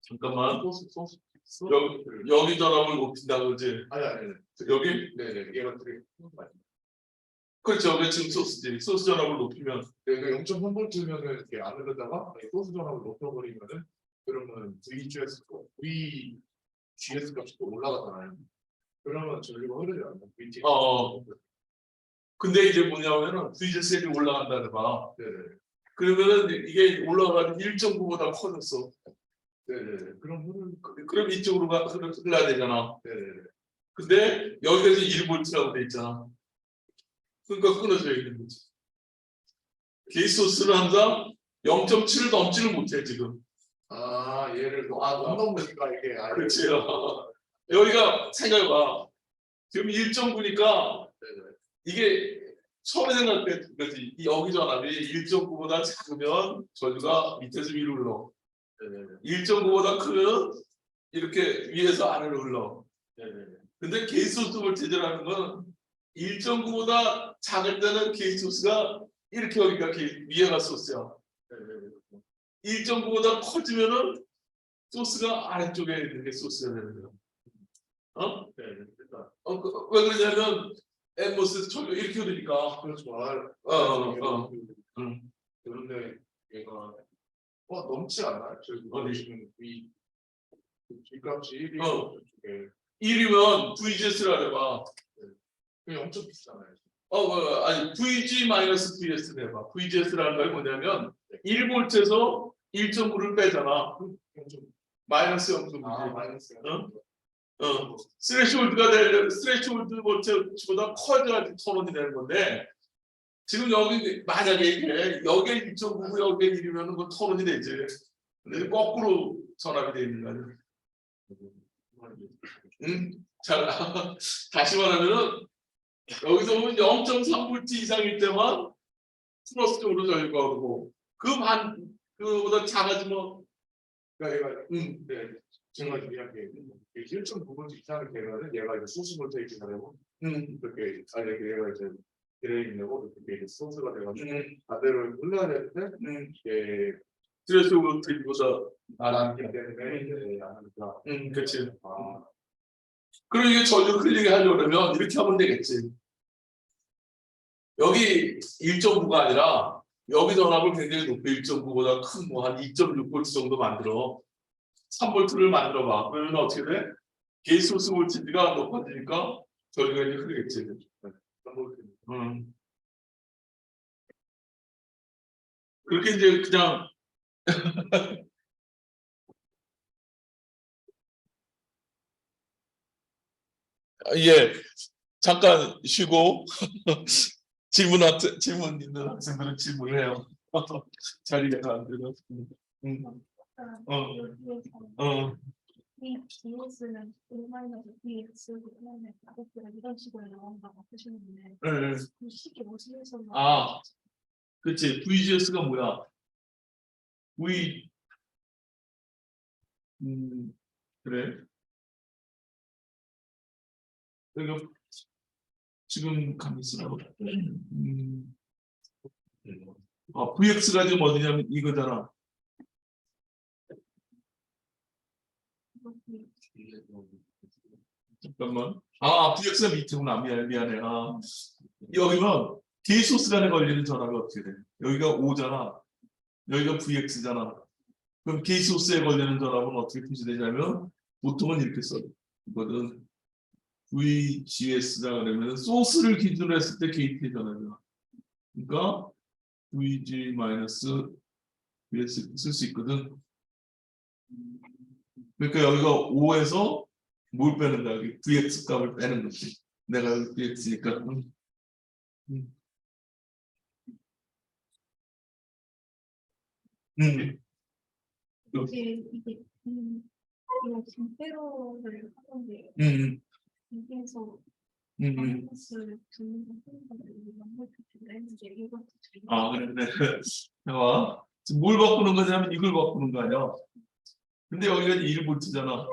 잠깐만 소스 여기 전압을 높인다 그러지. 아니 여기 네네 얘가 되게 그렇죠. 여기 지금 소스지. 소스 전압을 높이면 내가 0.3V면은 이렇게 안 흐르다가 소스 전압을 높여버리면은 그러면 VGS 값이 또 올라가잖아요. 그러면 전류가 흐르지 않나요? VT. 근데 이제 뭐냐면은 VGS이 올라간다는 봐. 네네. 그러면은 이게 올라가는 1.9보다 커졌어. 네네. 그럼 이쪽으로 흘러야 되잖아. 네네. 근데 여기까지 1V라고 돼 있잖아. 그러니까 끊어져 있는 거지. 게이트 소스는 항상 0.7을 넘지를 못해 지금. 얘를 안 넘으니까 이게 그렇지. 여기가 생각해봐. 지금 1.9니까 네네. 이게 처음에 생각했던 거지. 여기 전압이 1.9보다 작으면 전류가 밑에서 위로 흘러. 네네. 1.9보다 크면 이렇게 위에서 아래로 흘러. 네네. 근데 게이트 소스 볼티지라는 건 1.9보다 작을 때는 게이트 소스가 이렇게 여기가 위에가 소스야. 네네. 1.9보다 커지면은 소스가 아래쪽에 있는 게 소스가 되는 거야. 네네. 그러니까 왜 그러냐면 엠모스 전류 이렇게 흐르니까. 그렇죠. 그런데 얘가 넘지 않아요? 저기 지금 G값이 1이고 저쪽에 1이면 VGS라 해봐. 그게 엄청 비싸잖아요. 아니 VG-VS 해봐. VGS라는 건 뭐냐면 1볼트에서 1.9를 빼잖아. 마이너스 0.9. 마이너스. 스레시홀드가 되려면 스레시홀드 볼트보다 커져야지 턴온이 되는 건데 지금 여기 만약에 이게 여기에 1.9고 여기에 1이면 그 턴온이 되지. 근데 거꾸로 전압이 돼 있는 거 아니야. 자, 다시 말하면은 여기서 보면 0.3V 이상일 때만 플러스 쪽으로 전류가 오르고 그보다 작아지면 그러니까 얘가 네. 제가 얘기한 게 1.9V 이상이 되면은 얘가 이제 소스 볼테이지가 되고 이렇게 얘가 이제 드레인이 되고 이렇게 이제 소스가 돼가지고 반대로 흘러야 되는데 이게 스트레스 볼트보다 나기 때문에 안 하니까. 그렇지. 그리고 이게 전류 흘리게 하려면 이렇게 하면 되겠지. 여기 1.9가 아니라 여기 전압을 굉장히 높게 1.9보다 큰 뭐 한 2.6V 정도 만들어 3V를 만들어 봐. 그러면 어떻게 돼? 게이트 소스 볼티지가 높아지니까 전류가 이제 흐르겠지. 그렇게 이제 그냥 예, 잠깐 쉬고 질문 있는 학생들은 질문을 해요. 자리가 안 되나? 이 BS는 1-BS 그다음에 가격대가 이런 식으로 나온다고 하시는데 그 식이 어디에서 그렇지. VGS가 뭐야? 그래. 그러니까 지금 가만 있어. VX가 지금 어디냐면 이거잖아. 잠깐만. VX가 밑에구나. 미안해. 여기면 게이트 소스 간에 걸리는 전압이 어떻게 돼? 여기가 O잖아. 여기가 VX잖아. 그럼 게이트 소스에 걸리는 전압은 어떻게 표시되냐면 보통은 이렇게 써. 이거는 VGS라 그러면 소스를 기준으로 했을 때 게이트의 전압이야. 그러니까 VG-VS 쓸 수 있거든. 그러니까 여기가 5에서 뭘 빼는다? 여기 vx 값을 빼는 거지. 내가 여기 vx니까. 음. 음. 이게 이거 진대로를 하던데 음. 여기에서 음. 마이너스를 두는 건데 연결 표시를 했는데 이것도 아, 그래. 봐봐. 지금 뭘 바꾸는 거냐면 이걸 바꾸는 거 아니야. 근데 여기가 1볼트잖아.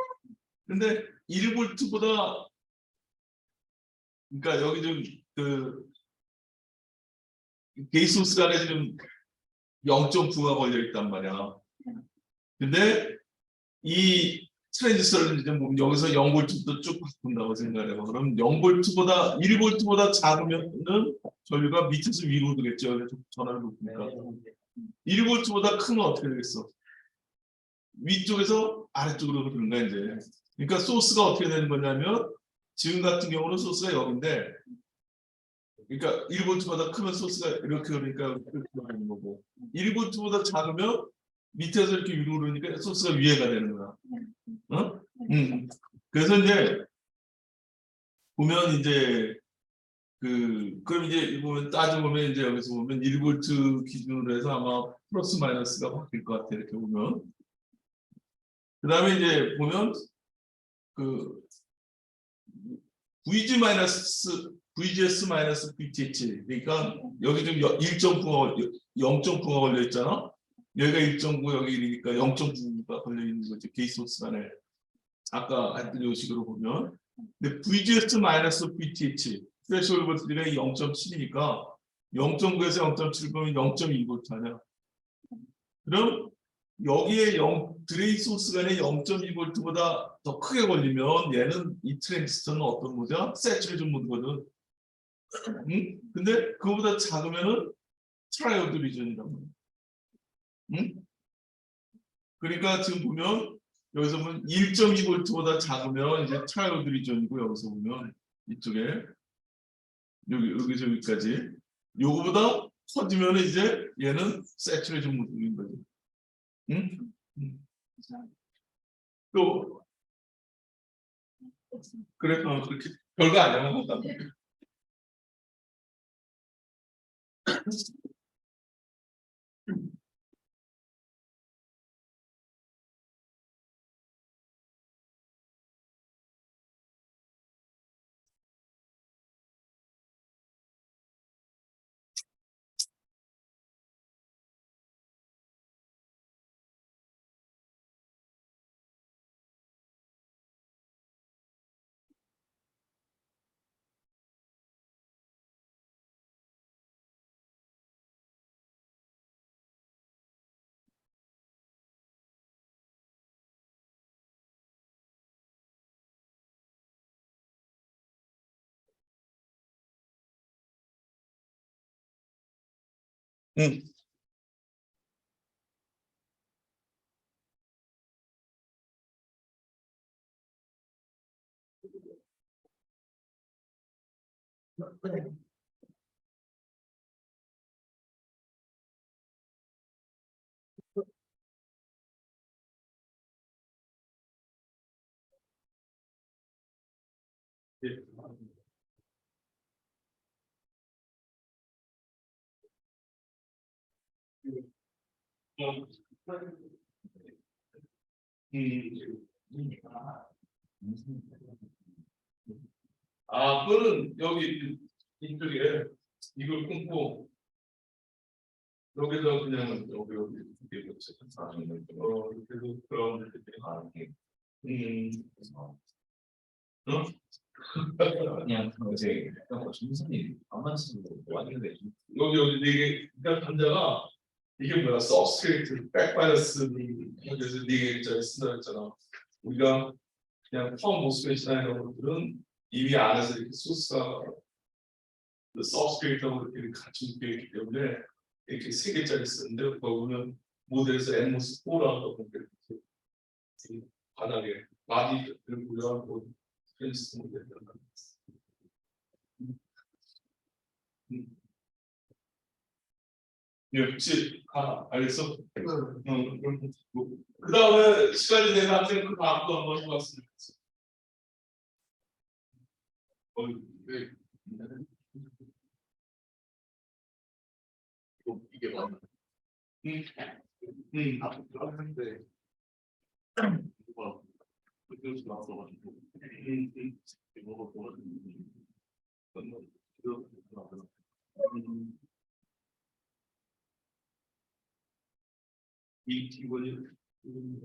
근데 1볼트보다 그러니까 여기 좀그 게이소스 간에 지금 0.9가 걸려 있단 말이야. 근데 이 트랜지스터를 이제 뭐 여기서 0볼트부터 쭉 바꾼다고 생각해봐. 그럼 0볼트보다 1볼트보다 작으면은 전류가 밑에서 위로 되겠죠. 그래서 전압이 높으니까. 1볼트보다 크면 어떻게 되겠어? 위쪽에서 아래쪽으로 흐르는 거야 이제. 그러니까 소스가 어떻게 되는 거냐면 지금 같은 경우는 소스가 여기인데, 그러니까 1볼트보다 크면 소스가 이렇게 흐르니까 이렇게 흐르는 거고, 1볼트보다 작으면 밑에서 이렇게 위로 흐르니까 소스가 위에가 되는 거야. 어? 그래서 이제 보면 이제 그럼 이제 보면 따져보면 이제 여기서 보면 1볼트 기준으로 해서 아마 플러스 마이너스가 바뀔 것 같아 이렇게 보면. 그 다음에 이제 보면 그 VGS 마이너스 VTH, 그러니까 여기 좀 1.9가 0.9가 걸려 있잖아. 여기가 1.9 여기 1이니까 0.9가 걸려 있는 거죠. 게이소스 간에 아까 했던 요식으로 보면. 근데 VGS 마이너스 VTH 스페셜 볼트가 0.7이니까 0.9에서 0.7 보면 0.2볼트 하냐. 그럼 여기에 드레인 소스 간에 0.2볼트보다 더 크게 걸리면 얘는 이 트랜지스터는 어떤 모드야? 세츄레이션 모드거든. 응? 근데 그거보다 작으면은 트라이오드 리전이란 말이야. 응? 그러니까 지금 보면 여기서 보면 1.2볼트보다 작으면 이제 트라이오드 리전이고, 여기서 보면 이쪽에 여기서 여기까지 요거보다 커지면 이제 얘는 세츄레이션 모드인 거지. 응? 또 그래, 그렇게 별거 아니야. 응. 아, 그거는 여기 이쪽에 이걸 끊고 여기서 그냥 여기 이렇게 그래서 그런 어? 그냥 어제 무슨 안 맞는 거 왔는데 여기 네 개, 감자가 이게 뭐야? 서브스트레이트 백바이러스 그래서 네 개짜리 쓴다 했잖아. 우리가 그냥 처음 모습이나 이런 것들은 이미 안에서 이렇게 소스가 그 서브스트레이트하고 이렇게 같이 묶여 있기 때문에 이렇게 세 개짜리 쓰는데 거기는 모델에서 N모스4라고 보면 이렇게 바닥에 마디를 고려하고 프렌스 모델. 혹시 알겠어? 응. 그 다음에 시간이 되는 학생 그 다음도 한번 해봤으면 좋겠어. 네. 이게 맞나? 하는데 누가 그래서 나왔어가지고 이거 보았는데 이번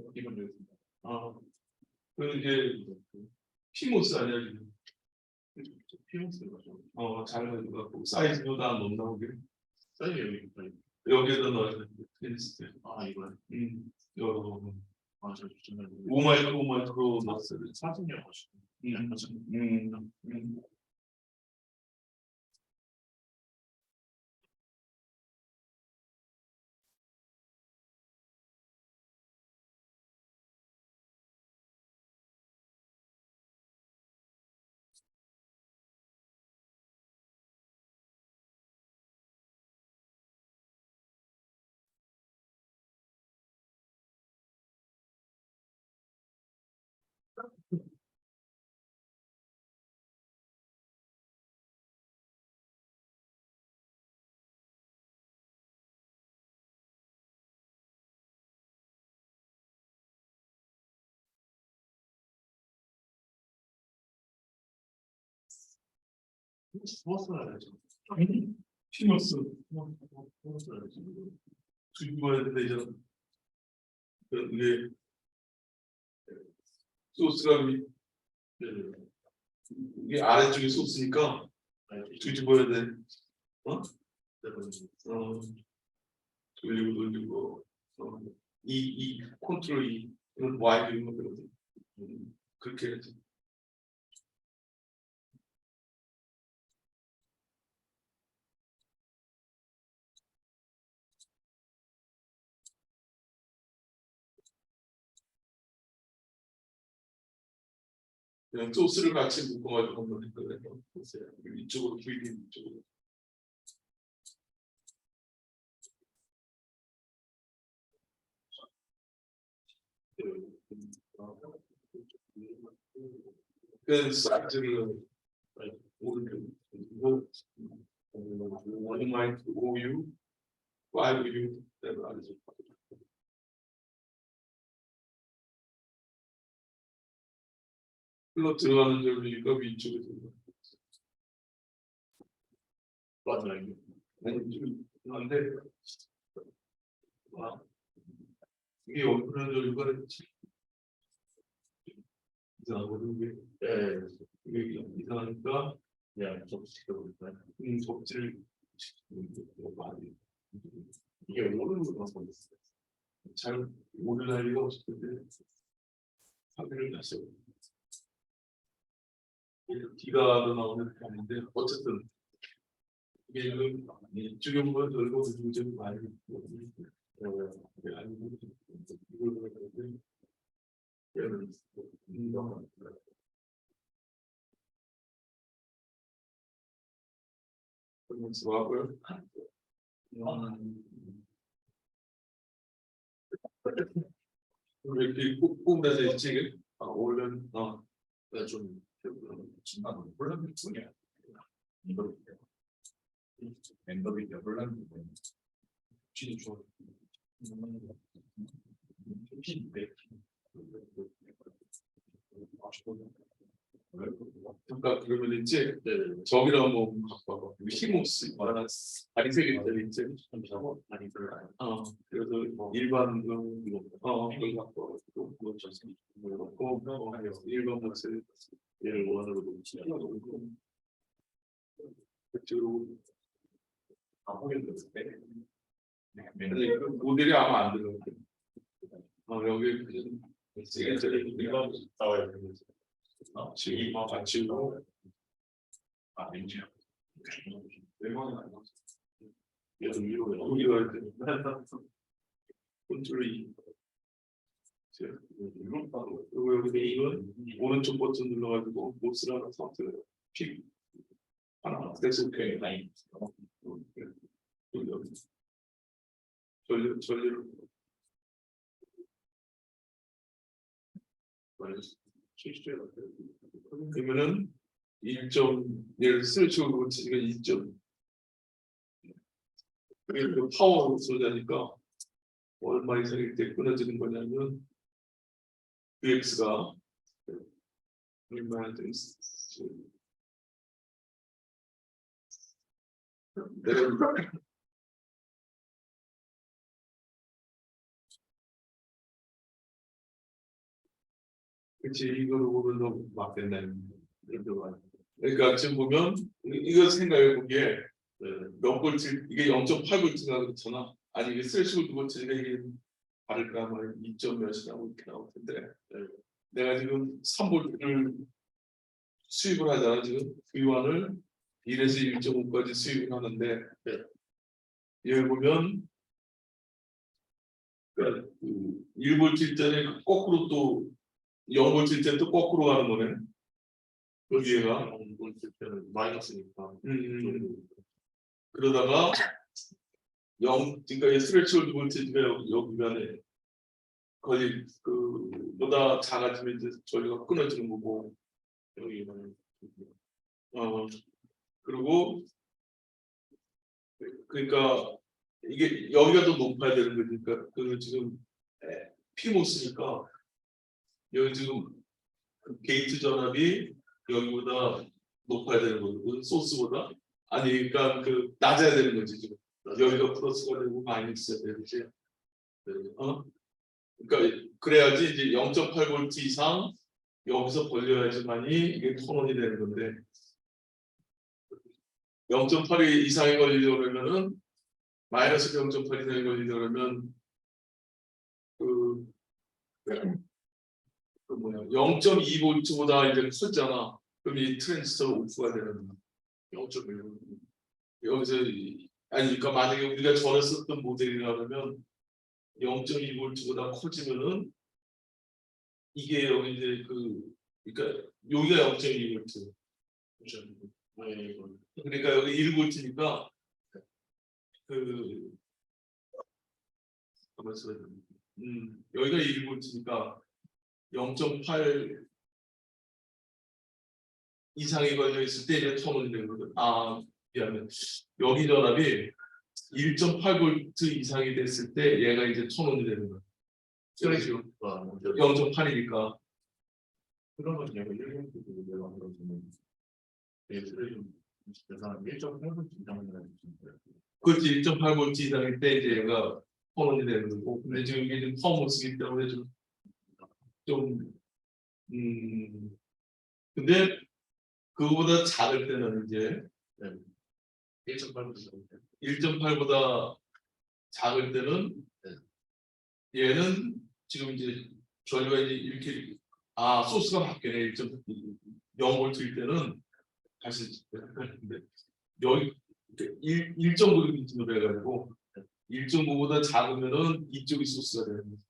여기입니다. 그 이제 피모스 아니야 지금? 피용스가 좀 잘 해가지고 사이즈도 다 못 나오게 사이즈 여기 있다. 여기에다 넣어야 돼. 테니스 때. 이거요? 여러 저 정말 오마이크로 넣었어야 돼. 사진이랑 같이. 스포츠를 해야죠. 피모스 스포츠를 해야지. 뒤집어야 되는데 이제 이게 소스가 이게 아래쪽에 소스니까 뒤집어야 돼. 돌리고 돌리고 이 컨트롤 이런 Y 이런 거거든. 그렇게 해야지. 그냥 소스를 같이 묶어가지고 한번 했거든요. 이쪽으로 비빔 이쪽으로. 그 사이즈를 오른쪽 원마이크 5U 5U 대로 알려줘. 흘러 들어가는 점이니까 위쪽에 들어가. 맞아요. 아니 좀 안돼. 이게 어느 점이가 이상하고 이게 이상하니까 그냥 접시켜볼까요? 접지를 많이 이게 오른으로 가서 있어요. 잘 오류날 리가 없을 텐데 확인을 다시 D가 더 나오는 게 아닌데 어쨌든 이게 지금 이쪽에 보면 넓고 이쪽에 많이 아니고 이걸 보는데 얘는 그러면서 하고요. 이렇게 꾸면서 있지. 원래는 좀 진짜로 혼란일 뿐이야. 이거 멤버들이 혼란일 뿐이야. 진짜 좋아. 그러니까 그러면 이제 저기다 한번 갖고 와봐. 히모스 말하는 다리색이 있지. 많이 들어가요. 그래서 일반 이거 그걸 갖고 와가지고 일반 모습 얘를 원으로 놓치냐. 그쪽으로 확인됐을 때 근데 그 모델이 아마 안 들어갈 거야. 여기 그냥 일반 나와요. 지금 같이 왠지 외모는 안 나왔어. 얘도 위로 여기가 할 때 컨트롤이 그리고 여기 메인은 오른쪽 버튼 눌러가지고 모스를 하나 선택해요. 픽 하나 됐을 때 라인 여기 전류를 마이너스 70에 그러면은 1점 예를 들어 스위치로 치니까 2점 그리고 파워 소자니까 얼마 이상일 때 끊어지는 거냐면 VX가 얼마나 되겠어 내가 그치 이거로 보면 맞겠네. 그러니까 지금 보면 이거 생각해 보기에 몇 볼트 이게 0.8볼트가 그렇잖아. 아니 이게 스레시볼트 볼트가 이게 다를까 뭐 2점 몇이라고 이렇게 나올 텐데 내가 지금 3볼트를 수입을 하잖아 지금 V1을 1에서 1.5까지 수입을 하는데 여기 보면 그러니까 1볼트일 때는 거꾸로 또 0볼트일 때는 또 거꾸로 가는 거네. 여기가 볼트 때는 마이너스니까. 그러다가 0 그러니까 이 스트레치홀드 볼티지가 여기가 거의 그보다 작아지면 이제 저희가 끊어지는 거고 여기는 그리고 그러니까 이게 여기가 더 높아야 되는 거니까 그 지금 피모스니까 여기 지금 그 게이트 전압이 여기보다 높아야 되는 거고 소스보다 아니 그러니까 그 낮아야 되는 거지 지금 여기가 플러스가 되고 마이너스가 되지 그러니까 그래야지 이제 0.8V 이상 여기서 벌려야지만이 이게 톤온이 되는 건데 0.8 이상이 걸리려면은 마이너스 0.8 이상이 걸리려면 그 뭐야 0.2V보다 이제 컸잖아. 그럼 이 트랜지스터가 오프가 되는 거야. 0.1 여기서 아니 그러니까 만약에 우리가 전에 썼던 모델이라면 0.2V보다 커지면은 이게 여기 이제 그러니까 여기가 0.2V 그러니까 여기 1V니까 여기가 1V니까 0.8 이상이 걸려 있을 때 이제 톤온이 되는 거든. 미안해. 여기 전압이 1.8V 이상이 됐을 때 얘가 이제 톤온이 되는 거야. 스트레이트가 0.8이니까. 그러면 얘가 1.9도 내가 만들어주면 스트레이트 계산 1.8V 이상을 해주시면 그렇지 1.8V 이상일 때 이제 얘가 톤온이 되는 거고. 근데 지금 이게 좀 파워 쓰기 때문에 좀 근데 그거보다 작을 때는 이제 1.8V 1.8보다 작을 때는 얘는 지금 이제 전류가 이제 이렇게 소스가 바뀌네 1.0V일 때는 다시 여기 1.9로 해가지고 1.9보다 작으면은 이쪽이 소스가 되는 거야.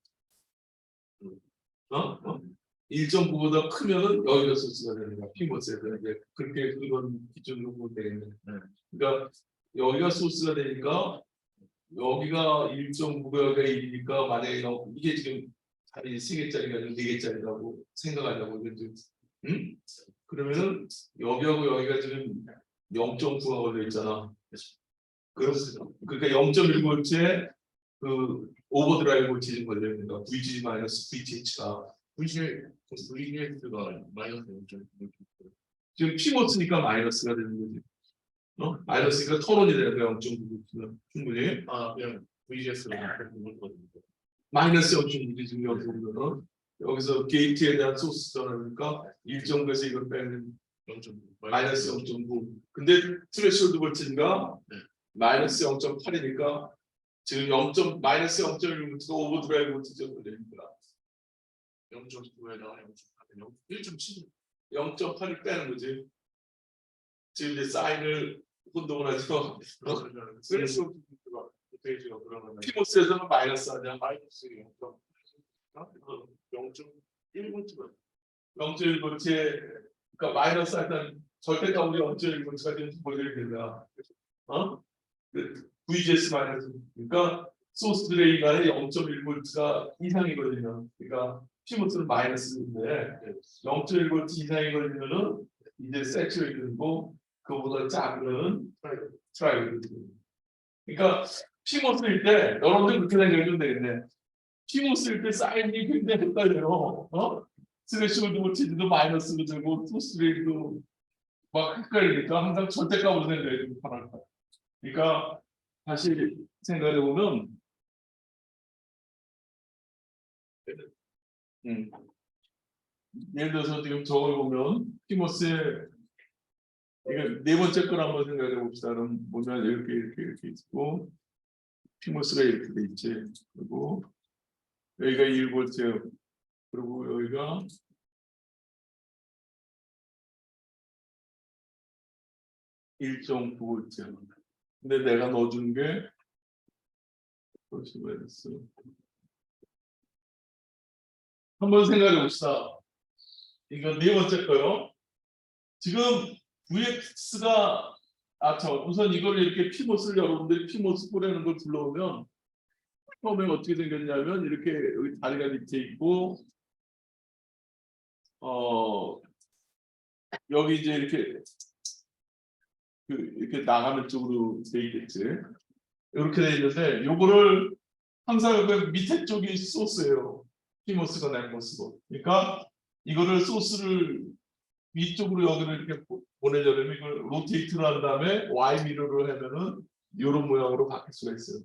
1.9보다 크면은 여기가 소스가 되는 거야. 피모스에 되는 게 그렇게 그런 기준으로 보면 되겠네. 그러니까 여기가 소스가 되니까 여기가 1.9가 1이니까 만약에 이게 지금 3개짜리가 아니고 4개짜리라고 생각하냐고 이제 그러면은 여기하고 여기가 지금 0.9가 걸려 있잖아. 그러니까 0.1V에 그 오버드라이브 볼티지 걸려 있는 거야. VG 마이너스 VTH가 VGS가 마이너스 0.9 지금 피모스니까 마이너스가 되는 거지. 마이너스니까 톤온이 되는 거야. 0.9는 충분히 그냥 VGS가 0.9거든요. 마이너스 0.9이 지금 여기 보면은 여기서 게이트에 대한 소스 전화니까 1.9에서 이걸 빼는 0.9 마이너스 0.9. 근데 트레시홀드 볼티지가 네. 마이너스 0.8이니까 지금 마이너스 0.1부터 오버드라이브 볼티지가 걸립니다. 0.9에다가 0.8 1.7 0.8을 빼는 거지. 지금 이제 사인을 혼동을 하죠. 스트레이트가 페이지가 그러면 피모스에서는 마이너스 아니야. 마이너스 0.1V가 0.1볼트에 그러니까 마이너스 일단 절대값이 0.1볼트가 되는 모델이 된다. VGS 마이너스 그러니까 소스 드레인 간에 0.1V가 이상이 걸리면, 그러니까 피모스는 마이너스인데 0.1V 이상이 걸리면은 이제 세츄레이트고 그거보다 작으면은 트라이브. 그러니까 피모스일 때 여러분들 그렇게 생각해주면 되겠네. 피모스일 때 사인이 굉장히 헷갈려요. 스레시홀드 볼티지도 마이너스로 되고 소스 드레인도 막 헷갈리니까 항상 절대값으로 생각해야 되는 편할 거야. 그러니까 다시 생각해 보면, 예를 들어서 지금 저걸 보면 피모스의 이거 네 번째 걸 한번 생각해 봅시다. 그럼 보면 이렇게 있고 피모스가 이렇게 돼 있지. 그리고 여기가 1V, 그리고 여기가 1.9V. 근데 내가 넣어준 게 한번 생각해 봅시다. 이거 네 번째 거요. 지금 VX가 우선 이걸 이렇게 피모스를 여러분들이 피모스 보내는 걸 불러오면 처음에 어떻게 생겼냐면 이렇게 여기 다리가 밑에 있고 여기 이제 이렇게 이렇게 나가는 쪽으로 돼 있겠지. 이렇게 돼 있는데 요거를 항상 여기 밑에 쪽이 소스예요. 피모스가 넥모스고. 그러니까 이거를 소스를 위쪽으로 여기를 이렇게 보내려면 이걸 로테이트를 한 다음에 Y 미러를 하면은 이런 모양으로 바뀔 수가 있어요.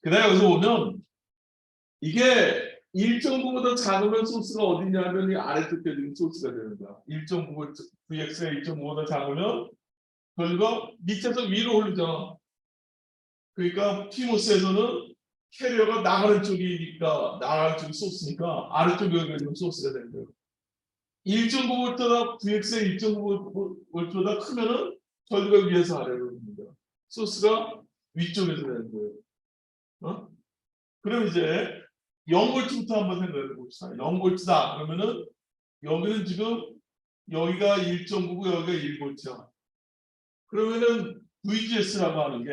그다음에 여기서 보면 이게 1.9보다 작으면 소스가 어디냐면 이 아래쪽에 지금 소스가 되는 거야. 1.9 VX가 1.5보다 작으면 결과 밑에서 위로 올리잖아. 그러니까 피모스에서는 캐리어가 나가는 쪽이니까 나가는 쪽이 소스니까 아래쪽에 지금 소스가 되는 거예요. 1.9V보다 VX의 1.9V보다 크면은 결과 위에서 아래로 옵니다. 소스가 위쪽에서 되는 거예요. 그럼 이제 0V부터 한번 생각해 봅시다. 0V다. 그러면은 여기는 지금 여기가 1.9고 여기가 1V야. 그러면은 VGS라고 하는 게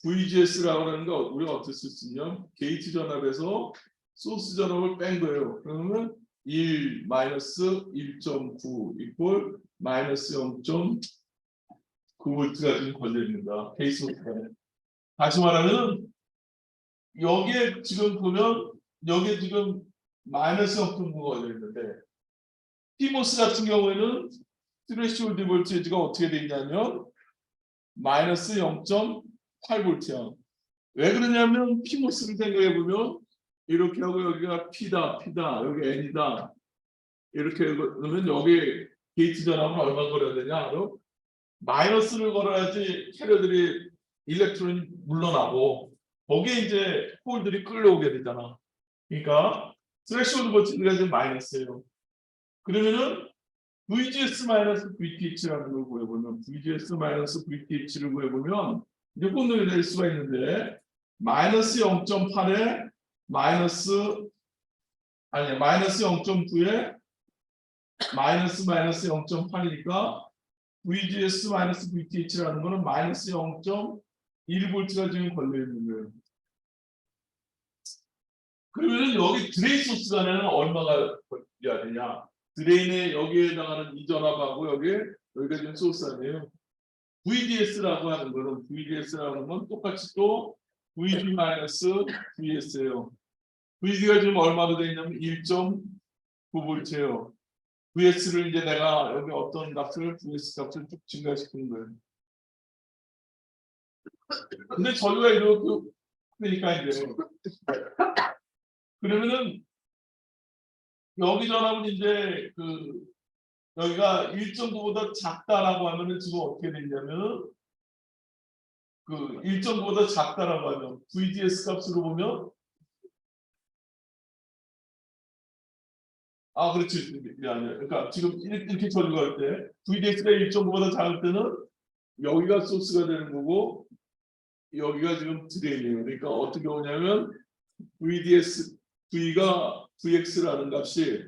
VGS라고 하는 거 우리가 어떻게 쓸 수 있냐? 게이트 전압에서 소스 전압을 뺀 거예요. 그러면 1 마이너스 1.9 이퀄 마이너스 0.9V가 지금 걸려 있습니다. 베이스 호스간에. 다시 말하면 여기에 지금 보면 여기에 지금 마이너스 0.9가 걸려 있는데 피모스 같은 경우에는 스레시홀드 볼티지가 어떻게 돼 있냐면 마이너스 0.8V야. 왜 그러냐면 피모스를 생각해 보면 이렇게 하고 여기가 P다, 여기 N이다. 이렇게 그러면 여기 게이트 전압은 얼마 걸어야 되냐? 바로 마이너스를 걸어야지 캐리어들이 일렉트론이 물러나고 거기에 이제 홀들이 끌려오게 되잖아. 그러니까 스레시홀드 볼티지가 지금 마이너스예요. 그러면은 VGS 마이너스 VTH라는 걸 구해보면 VGS 마이너스 VTH를 구해보면 이제 혼동이 될 수가 있는데 마이너스 0.8에 마이너스 0.9에 마이너스 0.8이니까 VGS 마이너스 VTH라는 거는 마이너스 0.1V가 지금 걸려 있는 거예요. 그러면 여기 드레인 소스 간에는 얼마가 걸려야 되냐? 드레인에 여기에 해당하는 이 전압하고 여기가 지금 소스 아니에요. VDS라고 하는 거는 똑같이 또 VG 마이너스 VS예요. VD가 지금 얼마로 되어 있냐면 1.9V예요. VS를 이제 내가 여기 어떤 값을 VS 값을 쭉 증가시키는 거예요. 근데 저희가 이렇게 그러니까 이제 그러면은 여기 전압은 이제 여기가 1.9보다 작다라고 하면은 지금 어떻게 되냐면 1.9보다 작다라고 하면 VDS 값으로 보면 그렇지. 그러니까 지금 이렇게 처리할 때 VDS가 1.9보다 작을 때는 여기가 소스가 되는 거고 여기가 지금 드레인이에요. 그러니까 어떻게 오냐면 VDS V가 VX라는 값이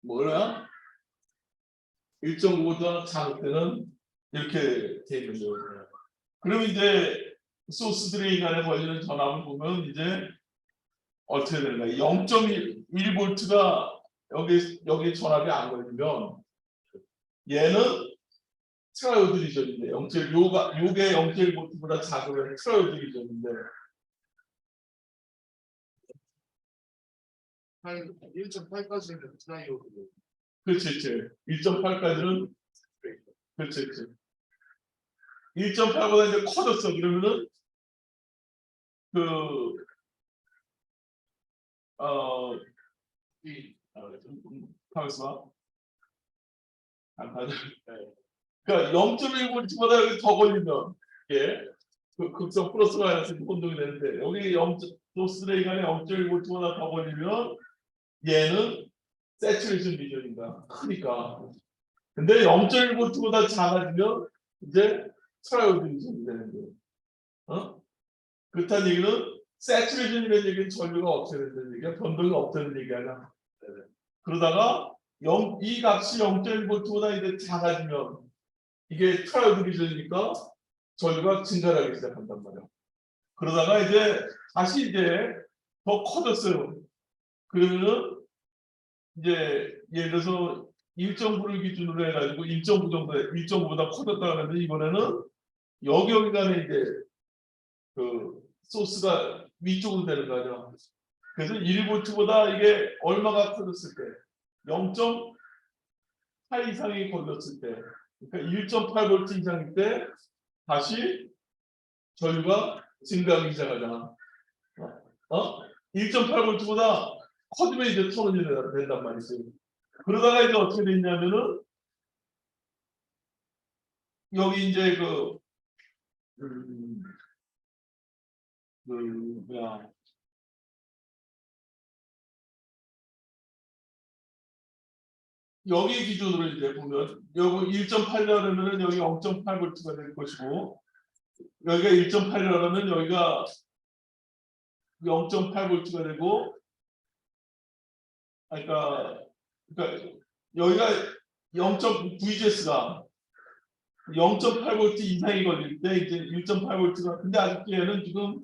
뭐야? 1.9보다 작을 때는 이렇게 돼 있는 거예요. 그러면 이제 소스들이 간에 걸리는 전압을 보면 이제 어떻게 되는가? 0.1V가 여기 전압이 안 걸리면 얘는 트라이오드 리전인데 요게 0.1V보다 작으면 트라이오드 리전인데 한 1.8까지는 트라이오드. 그렇지 1.8까지는 그렇지 1.8보다 이제 커졌어. 그러면은 가만있어 봐. 그러니까 0.1V보다 여기 더 걸리면 이게 그 극성 플러스 마이너스 혼동이 되는데 여기 소스레이간에 0.1V보다 더 걸리면 얘는 세츄레이션 리전인가 크니까. 근데 0.1V보다 작아지면 이제 트라이오드 리전이 되는 거예요. 그렇다는 얘기는 세츄레이션이라는 얘기는 전류가 없어야 된다는 얘기야. 변동이 없다는 얘기 아니야. 그러다가 이 값이 0.1V보다 이제 작아지면 이게 트라이오드 리전이니까 전류가 증가하기 시작한단 말이야. 그러다가 이제 다시 이제 더 커졌어요. 그러면은 이제 예를 들어서 1.9를 기준으로 해가지고 1.9 정도 1.9보다 커졌다 그러는데 이번에는 여기 간에 이제 그 소스가 위쪽으로 되는 거죠. 그래서 1V보다 이게 얼마가 커졌을 때 0.8 이상이 걸렸을 때 그러니까 1.8V 이상일 때 다시 전류가 증가하기 시작하잖아. 1.8V보다 커지면 이제 턴이 된단 말이지. 그러다가 이제 어떻게 됐냐면은 여기 이제 뭐야 여기 기준으로 이제 보면 여기 1.8이라면 여기 0.8V가 될 것이고 여기가 1.8이라면 여기가 0.8V가 되고 그러니까 여기가 0.VGS가 0.8V 이상이 걸릴 때 이제 1.8V가 근데 아직 얘는 지금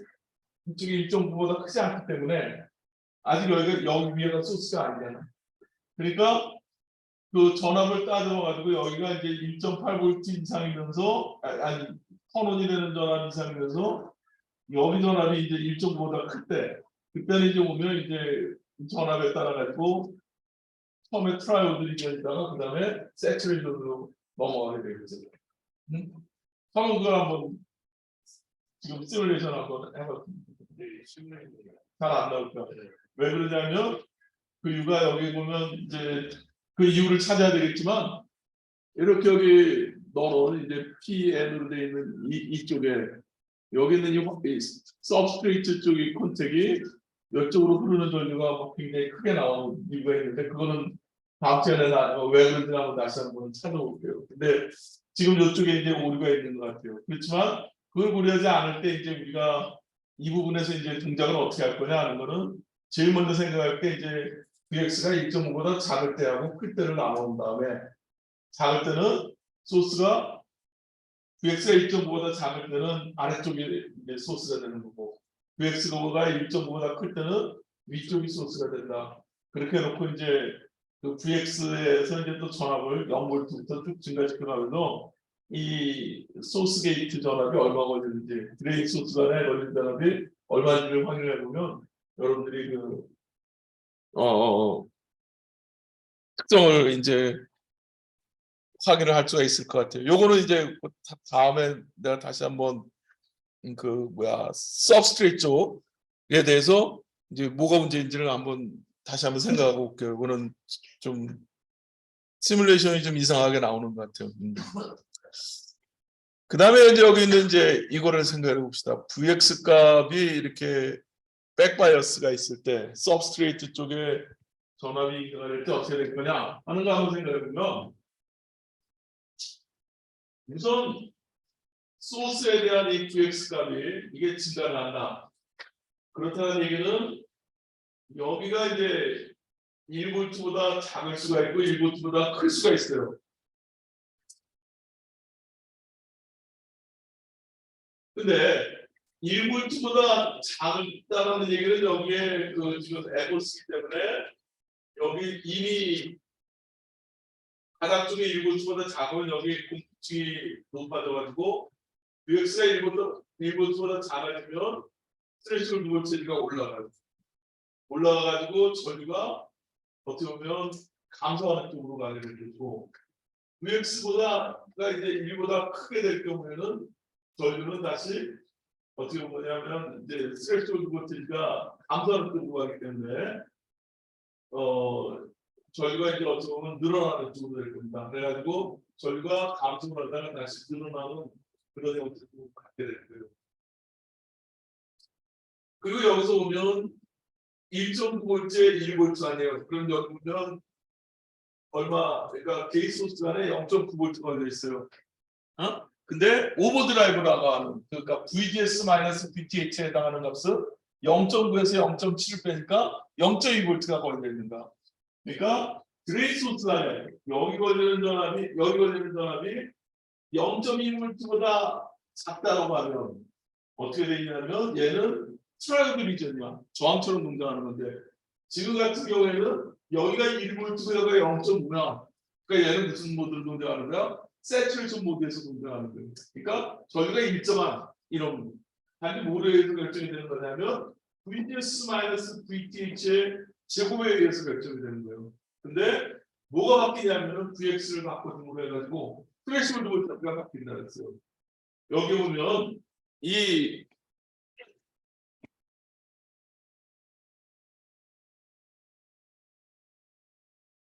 이쪽이 1.9보다 크지 않기 때문에 아직 여기 위에가 소스가 아니잖아. 그러니까 그 전압을 따져 가지고 여기가 이제 1.8V 이상이면서 아니 턴온이 되는 전압 이상이면서 여기 전압이 이제 1.9보다 클 때 그때는 이제 오면 이제 전압에 따라 가지고 처음에 트라이오드 리전이다가 그 다음에 세츄레이션으로 넘어가게 되거든요. 한번 그걸 한번 지금 시뮬레이션 한번 해봤습니다. 잘 안 나올 거야. 왜 그러냐면 그 이유가 여기 보면 이제 그 이유를 찾아야 되겠지만 이렇게 여기 너는 이제 PN으로 되어 있는 이쪽에 여기 있는 이 서브스트레이트 쪽이 컨택이 이쪽으로 흐르는 전류가 굉장히 크게 나오는 이유가 있는데 그거는 다음 시간에 왜 그런지 한번 다시 한번 찾아볼게요. 근데 지금 이쪽에 이제 오류가 있는 것 같아요. 그렇지만 그걸 고려하지 않을 때 이제 우리가 이 부분에서 이제 동작을 어떻게 할 거냐 하는 거는 제일 먼저 생각할 때 이제 VX가 1.5보다 작을 때하고 클 때를 나눈 다음에 작을 때는 소스가 VX가 1.5보다 작을 때는 아래쪽이 이제 소스가 되는 거고 VX가 1.5보다 클 때는 위쪽이 소스가 된다. 그렇게 해놓고 이제 그 VX에서 이제 또 전압을 0V부터 쭉 증가시켜가면서 이 소스 게이트 전압이 얼마 걸리는지 드레인 소스 간에 걸린 전압이 얼마인지를 확인해 보면 여러분들이 특성을 이제 확인을 할 수가 있을 것 같아요. 요거는 이제 다음에 내가 다시 한번 서브스트레이트 쪽에 대해서 이제 뭐가 문제인지를 다시 한번 생각하고 올게요. 이거는 좀 시뮬레이션이 좀 이상하게 나오는 것 같아요. 그 다음에 이제 여기 있는 이제 이거를 생각해 봅시다. VX 값이 이렇게 백바이어스가 있을 때 서브스트레이트 쪽에 전압이 일어날 때 어떻게 될 거냐 하는 거 한번 생각해 보면 우선 소스에 대한 이 VX 값이 이게 증가를 한다. 그렇다는 얘기는 여기가 이제 1V보다 작을 수가 있고 1V보다 클 수가 있어요. 근데 1볼트보다 작다라는 얘기는 여기에 그 지금 에고 쓰기 때문에 여기 이미 바닥 쪽에 1볼트보다 작으면 여기 공식이 높아져가지고 UX가 1볼트보다 작아지면 스트레스홀드 볼트가 올라가가지고 전류가 어떻게 보면 감소하는 쪽으로 가게 되고 UX보다 이제 1보다 크게 될 경우에는 전류는 다시 어떻게 보냐면 이제 스트레스홀드 볼트가 감소하는 쪽으로 가기 때문에 전류가 이제 어떻게 보면 늘어나는 쪽으로 될 겁니다. 그래가지고 전류가 감소를 하다가 다시 늘어나는 그런 형태로 갖게 될 거예요. 그리고 여기서 보면 1.9볼트에 1볼트 아니에요. 그럼 여기 보면 얼마, 그러니까 게이트 소스 안에 0.9볼트가 걸려 있어요. 근데 오버드라이브라고 하는, 그러니까 VGS-VTH에 해당하는 값은 0.9에서 0.7을 빼니까 0.2볼트가 걸려 있는가. 그러니까 드레인 소스 안에 여기 걸리는 전압이 0.2볼트보다 작다고 하면 어떻게 되냐면 얘는 트라이브 리전이야. 저항처럼 동작하는 건데 지금 같은 경우에는 여기가 1볼트고 여기가 0.5야. 그러니까 얘는 무슨 모드로 동작하는 거야? 세츄레이션 모드에서 동작하는 거예요. 그러니까 저희가 일정한 이런 단지 뭐에 의해서 결정이 되는 거냐면 VGS-VTH의 제곱에 의해서 결정이 되는 거예요. 근데 뭐가 바뀌냐면 VX를 바꿔줌으로 해가지고 트레시홀드 볼트가 바뀐다 그랬어요. 여기 보면 이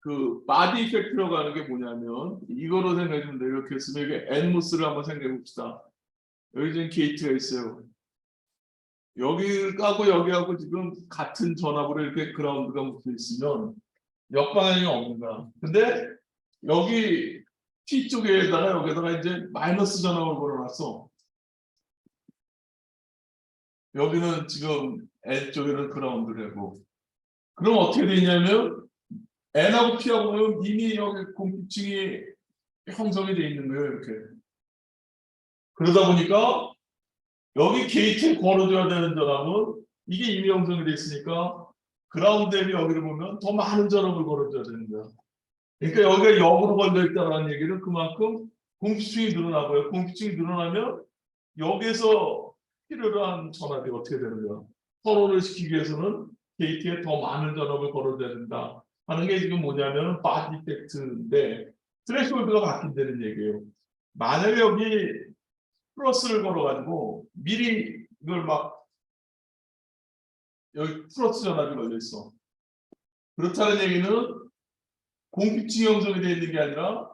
그 바디 이펙트라고 하는 게 뭐냐면 이거로 생각하면 돼요. 이렇게 했으면 이게 엔모스를 한번 생각해 봅시다. 여기 지금 게이트가 있어요. 여기 까고 여기하고 지금 같은 전압으로 이렇게 그라운드가 묶여 있으면 역방향이 없는 거야. 근데 여기 T 쪽에다가 여기다가 이제 마이너스 전압을 걸어놨어. 여기는 지금 N 쪽에는 그라운드라고. 그럼 어떻게 되냐면 N하고 P하고 보면 이미 여기 공기층이 형성이 돼 있는 거예요, 이렇게. 그러다 보니까 여기 게이트에 걸어줘야 되는 전압은 이게 이미 형성이 돼 있으니까 그라운드 앱이 여기를 보면 더 많은 전압을 걸어줘야 되는 거야. 그러니까 여기가 역으로 걸려 있다는 얘기는 그만큼 공기층이 늘어나고요. 공기층이 늘어나면 여기에서 필요로 한 전압이 어떻게 되는 거야. 선온을 시키기 위해서는 게이트에 더 많은 전압을 걸어줘야 된다 하는 게 지금 뭐냐면 바디 이펙트인데 트레시홀드가 바뀐다는 얘기예요. 만약에 여기 플러스를 걸어가지고 미리 이걸 막 여기 플러스 전압이 걸려 있어. 그렇다는 얘기는 공기층 형성이 되어 있는 게 아니라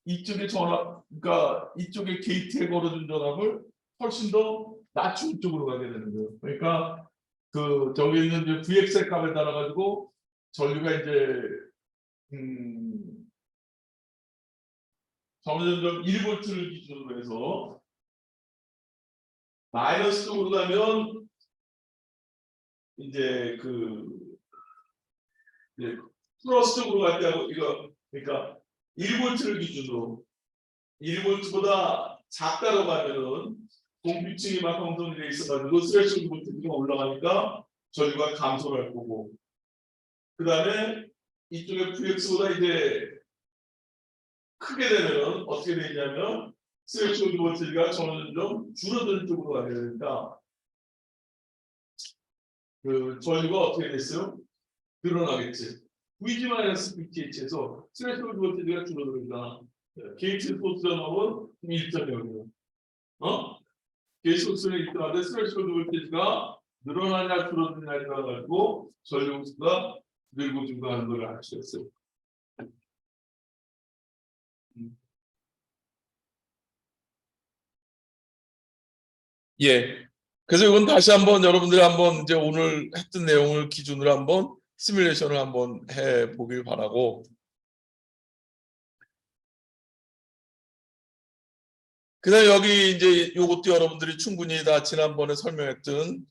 이쪽에 전압, 그러니까 이쪽에 게이트에 걸어준 전압을 훨씬 더 낮춘 쪽으로 가게 되는 거예요. 그러니까 그 저기 있는 이제 VX 값을 달아가지고 전류가 이제 점점 1볼트를 기준으로 해서 마이너스 쪽으로 가면 이제 이제 플러스 쪽으로 갈 때하고 이거 그러니까 1볼트를 기준으로 1볼트보다 작다고 하면은 공기층이 막 형성이 돼 있어가지고 스트레스 볼트가 올라가니까 전류가 감소를 할 거고 그 다음에 이쪽에 VX보다 이제 크게 되면은 어떻게 되냐면 스트레스 볼트가 점점 줄어드는 쪽으로 가게 되니까 그 전류가 어떻게 됐어요? 늘어나겠지. VG-VTH에서 스트레스 볼트가 줄어들니까 게이트 소스 전압은 1.0이에요. 게이트 소스는 있다는데 스트레스 볼트가 늘어나냐 줄어드냐에 따라 가지고 전류가 늘고 증가하는 걸 알 수 있어요. 예. 그래서 이건 다시 한번 여러분들이 한번 이제 오늘 했던 내용을 기준으로 한번 시뮬레이션을 한번 해 보길 바라고. 그다음 여기 이제 이것도 여러분들이 충분히 다 지난번에 설명했던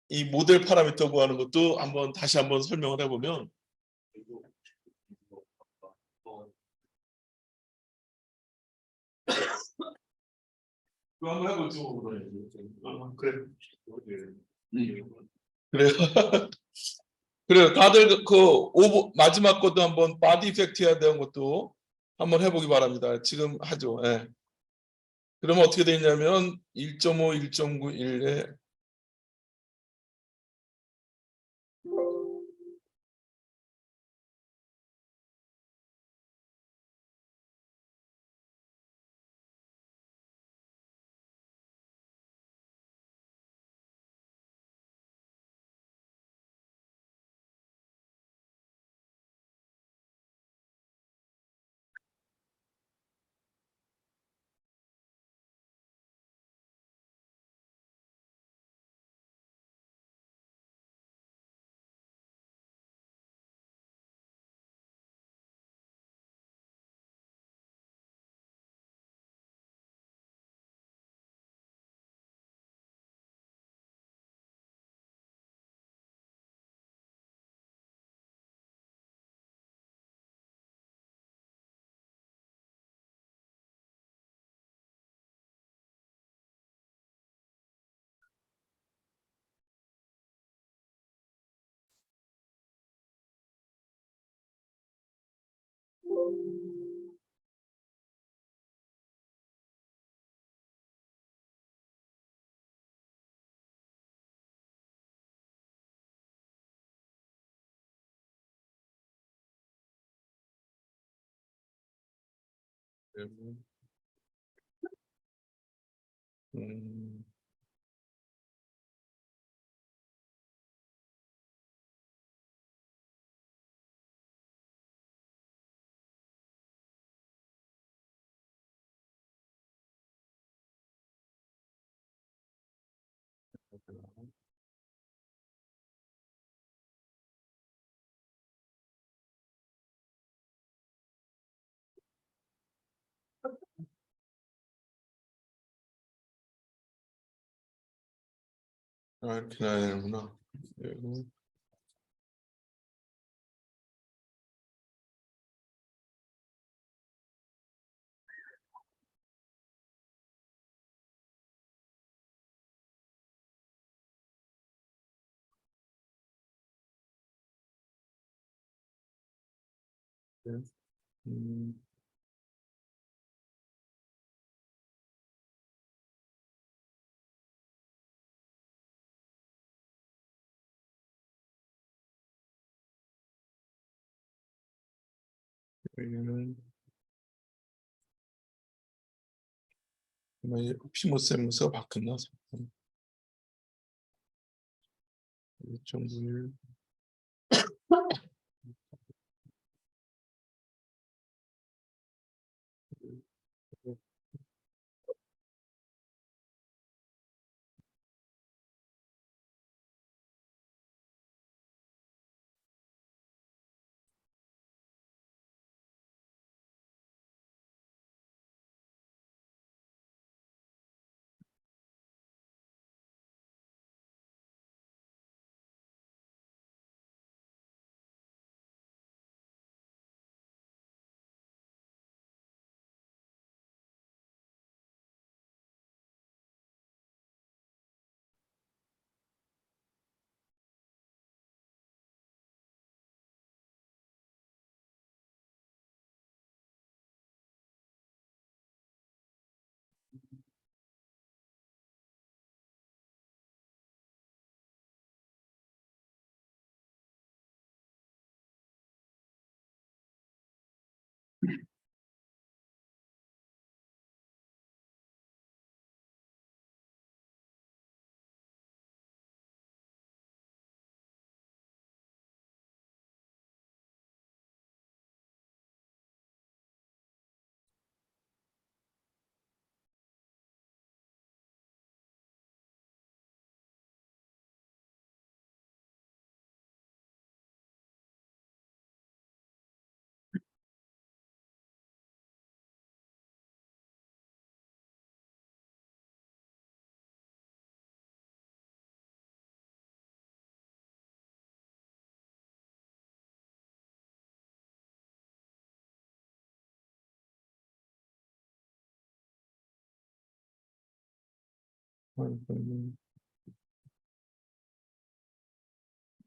이 모델 파라미터 구하는 것도 한번 다시 한번 설명을 해보면 그거 한번 해보죠. 그래. 예. 그래요. 그래요. 다들 그 마지막 것도 한번 바디 이펙트 해야 되는 것도 한번 해보기 바랍니다. 지금 하죠. 예. 그러면 어떻게 되냐면 1.5, 1.9, 1에 음, 이렇게 나야 되는구나. 그리고 음, 여기는 피모세무스가 바뀌었나? 1.91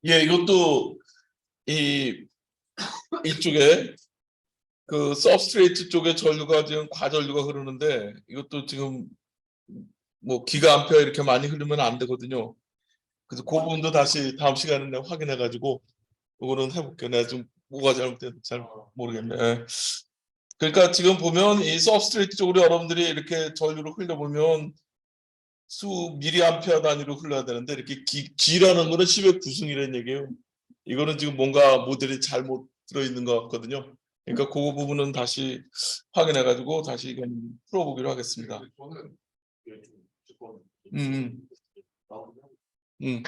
예, 이것도 이쪽에 그 서브스트레이트 쪽에 전류가 지금 과전류가 흐르는데 이것도 지금 뭐 기가암페어 이렇게 많이 흐르면 안 되거든요. 그래서 그 부분도 다시 다음 시간에 내가 확인해 가지고 이거는 해볼게요. 내가 좀 뭐가 잘못됐는지 잘 모르겠네. 예. 그러니까 지금 보면 이 서브스트레이트 쪽으로 여러분들이 이렇게 전류를 흘려보면 수 미리암페어 단위로 흘러야 되는데 이렇게 G라는 거는 10의 9승이라는 얘기예요. 이거는 지금 뭔가 모델이 잘못 들어있는 것 같거든요. 그러니까 그 부분은 다시 확인해 가지고 다시 이건 풀어보기로 하겠습니다. 저는 이게 좀 조금 음, 나오긴 음.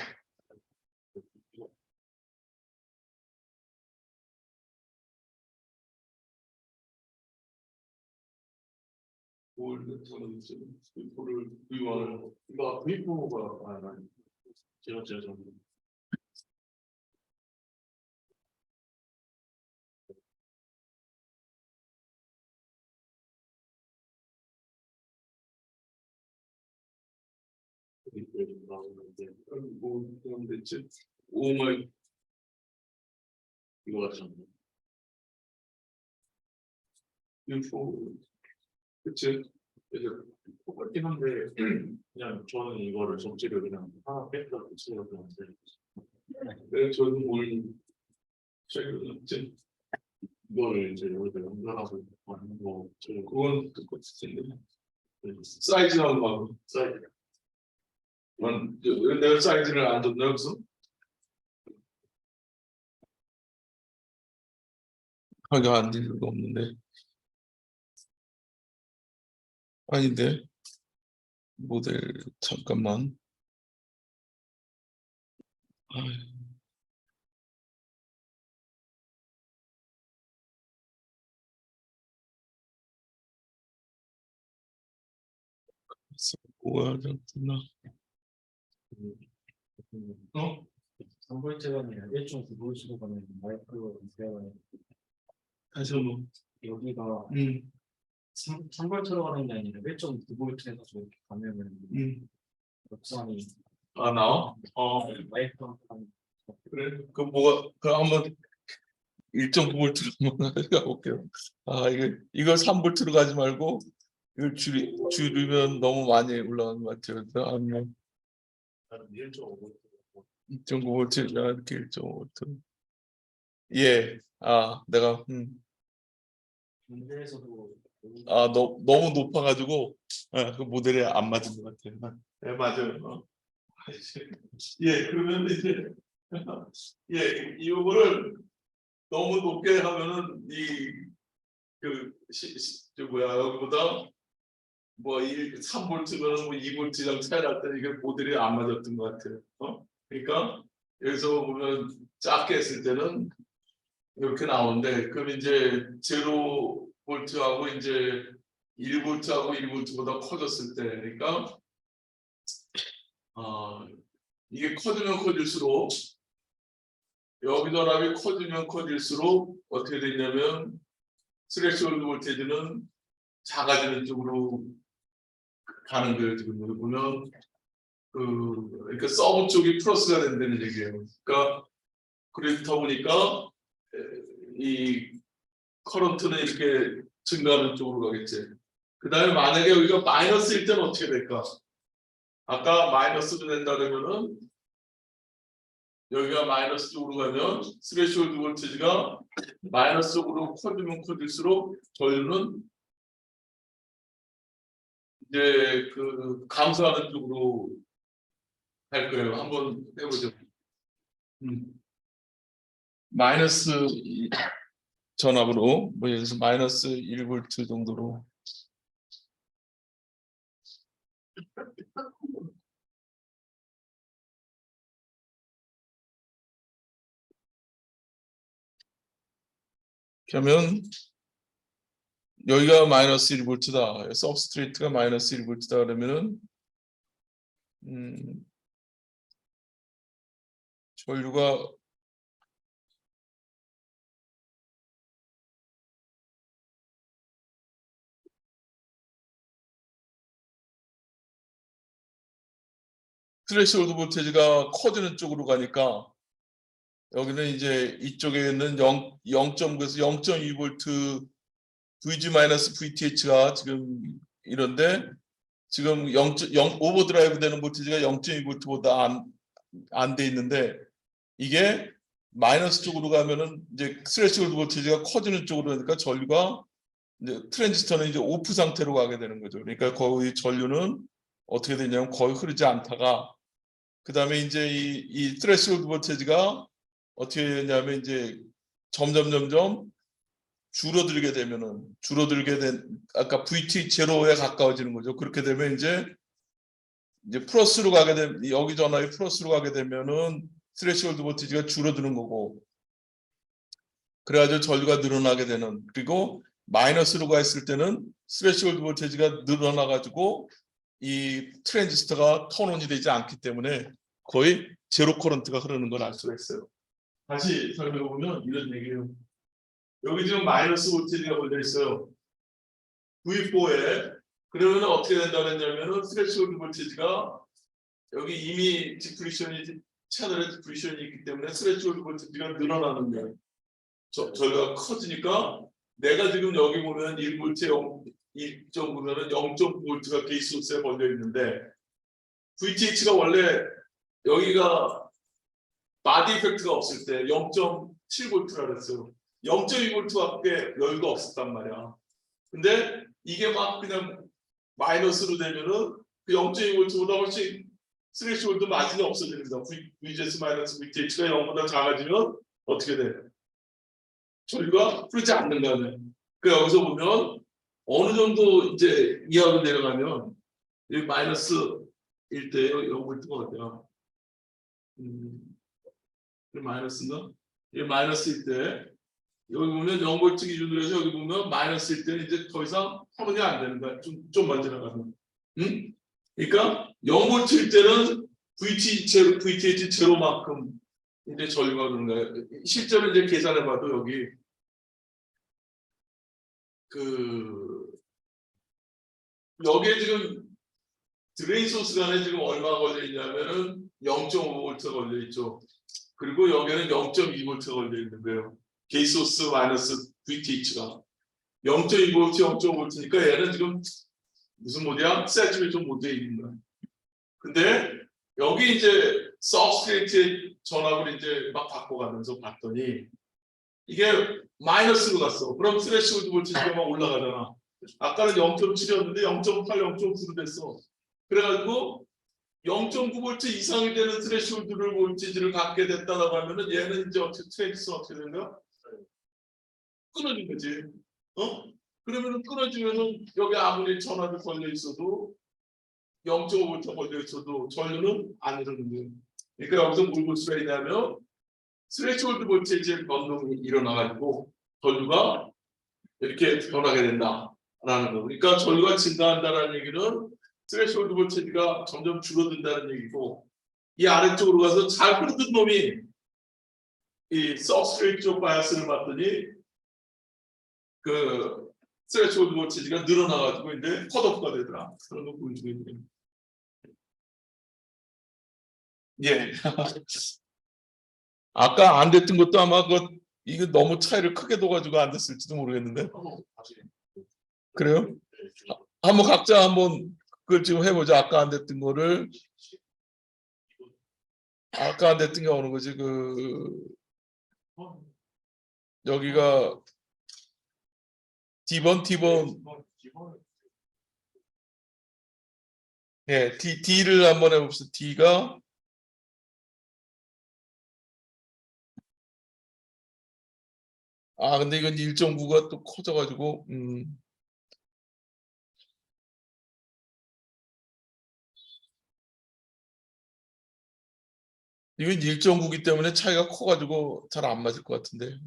저는 이거를 의원을 이거 V4가 제가 좀 나오는데 뭐 그럼 대체 오마이 이거 같은 인포 그치? 그래서 똑같긴 한데 그냥 저는 이거를 접지를 그냥 하나 뺐다 붙이려고 하는데 내가 저는 오늘 최근에 이제 이거를 이제 여기다 연결하고 하는 거 저는 그건 똑같을 텐데 사이즈하고 막 사이즈 내가 사이즈를 안 줬나 여기서? 하게 안될 수가 없는데 아닌데 모델 잠깐만 아유, 뭐야 잠깐만 어? 3볼트가 아니라 1.9볼트로 가면 마이크로 대화가 다시 한번 여기가 음, 3볼트로 가는 게 아니라 1.9볼트 해가지고 이렇게 가면은 역선이 아 나와? 마이크로 가는 그래 그 뭐가 그 한번 1.9볼트로 한번 해볼게요. 아 이걸 3볼트로 가지 말고 이걸 줄이면 너무 많이 올라가는 것 같아요. 그래서 아니면 한 1.5 2.9볼트 이렇게 1.5볼트 예. 아 내가 군대에서도 너무 높아가지고 그 모델에 안 맞은 것 같아요. 네 맞아요. 예 그러면 이제 예 이거를 너무 높게 하면은 저 뭐야 여기보다 뭐 3볼트면 뭐 2볼트랑 차이 날 때 이게 모델이 안 맞았던 것 같아요. 그러니까 여기서 보면 작게 했을 때는 이렇게 나오는데 그럼 이제 제로 볼트하고 이제 1볼트하고 1볼트보다 커졌을 때 그러니까 이게 커지면 커질수록 여기 전압이 커지면 커질수록 어떻게 되냐면 스레시홀드 볼테이지는 작아지는 쪽으로 가는 거예요. 지금 여기 보면 그러니까 서브 쪽이 플러스가 된다는 얘기예요. 그러니까 그렇다 보니까 이 커런트는 이렇게 증가하는 쪽으로 가겠지. 그 다음에 만약에 여기가 마이너스일 때는 어떻게 될까? 아까 마이너스로 된다 그러면은 여기가 마이너스 쪽으로 가면 스레시홀드 볼테이지가 마이너스 쪽으로 커지면 커질수록 전류는 이제 그 감소하는 쪽으로 할 거예요. 한번 해보죠. 마이너스 전압으로 뭐 예를 들어서 마이너스 1볼트 정도로 그러면 여기가 마이너스 1볼트다. 서브스트레이트가 마이너스 1볼트다 그러면은 전류가 스레시홀드 볼테이지가 커지는 쪽으로 가니까 여기는 이제 이쪽에는 0.9에서 0.2V VG-VTH가 지금 이런데 지금 0, 오버드라이브 되는 볼테이지가 0.2V보다 안 돼 있는데 이게 마이너스 쪽으로 가면은 이제 스레시홀드 볼테이지가 커지는 쪽으로 하니까 전류가 이제 트랜지스터는 이제 오프 상태로 가게 되는 거죠. 그러니까 거의 전류는 어떻게 되냐면 거의 흐르지 않다가 그 다음에 이제 이 스레시홀드 볼테이지가 어떻게 되냐면 이제 점점 줄어들게 된 아까 VT 제로에 가까워지는 거죠. 그렇게 되면 이제 플러스로 가게 되면 여기 전압이 플러스로 가게 되면은 스레시홀드 볼테이지가 줄어드는 거고 그래가지고 전류가 늘어나게 되는 그리고 마이너스로 가 있을 때는 스레시홀드 볼테이지가 늘어나가지고 이 트랜지스터가 턴온이 되지 않기 때문에 거의 제로 커런트가 흐르는 걸 알 수가 있어요. 다시 설명해 보면 이런 얘기예요. 여기 지금 마이너스 볼테이지가 걸려 있어요. V4에 그러면 어떻게 된다고 했냐면은 스레시홀드 볼테이지가 여기 이미 디프리션이 채널에 디프리션이 있기 때문에 스레시홀드 볼테이지가 늘어나는 거예요. 저희가 커지니까 내가 지금 여기 보면 1V 1.9면은 0.9V가 베이스 소스에 걸려 있는데 VTH가 원래 여기가 바디 이펙트가 없을 때 0.7V라 그랬어요. 0.2V밖에 여유가 없었단 말이야. 근데 이게 막 그냥 마이너스로 되면은 그 0.2V보다 훨씬 스레시홀드 마진이 없어집니다. VGS 마이너스 VTH가 0보다 작아지면 어떻게 돼? 전류가 흐르지 않는 거네. 그 여기서 보면 어느 정도 이제 이하로 내려가면 이 마이너스 1대 0V가 어때요? 이 마이너스인가? 이 마이너스 1대 여기 보면 0V 기준으로 해서 여기 보면 마이너스 1대는 이제 더 이상 허문이 안 되는 거야. 좀만 지나가면. 응? 그러니까 0V 때는 VTH 제로만큼 이제 전류가 그런 거예요. 실제로 이제 계산해봐도 여기 여기에 지금 드레인 소스 간에 지금 얼마가 걸려 있냐면은 0.5V 걸려 있죠. 그리고 여기는 0.2V 걸려 있는 거예요. 게이트 소스 마이너스 VTH가 0.2V, 0.5V니까 얘는 지금 무슨 모드야? 세츄레이션 모드에 있는 거야. 근데 여기 이제 서브스트레이트의 전압을 이제 막 바꿔가면서 봤더니 이게 마이너스로 갔어. 그럼 스레시홀드 볼테이지가 막 올라가잖아. 아까는 0.7이었는데 0.8, 0.9로 됐어. 그래가지고 0.9V 이상이 되는 스레시홀드를 볼테이지를 갖게 됐다라고 하면은 얘는 이제 어떻게 트랜지스터 어떻게 되는가? 끊어진 거지. 그러면은 끊어지면은 여기 아무리 전압이 걸려 있어도 0.5V 걸려 있어도 전류는 안 흐르는 거예요. 그러니까 여기서 뭘 볼 수가 있냐면 스레시홀드 볼테이지의 변동이 일어나가지고 전류가 이렇게 변하게 된다라는 거. 그러니까 전류가 증가한다는 얘기는 스레시홀드 볼테이지가 점점 줄어든다는 얘기고 이 아래쪽으로 가서 잘 흐르던 놈이 이 서브스트레이트 쪽 바이어스를 봤더니 그 스레시홀드 볼테이지가 늘어나가지고 이제 컷오프가 되더라. 그런 거 보여주고 있네요. 예. 아까 안 됐던 것도 아마 이거 너무 차이를 크게 둬가지고 안 됐을지도 모르겠는데. 그래요? 한번 각자 한번 그걸 지금 해보자. 아까 안 됐던 거를. 아까 안 됐던 게 어느 거지? 여기가 D번. 예, D를 한번 해봅시다. D가 근데 이건 1.9가 또 커져가지고 이건 1.9기 때문에 차이가 커가지고 잘 안 맞을 것 같은데.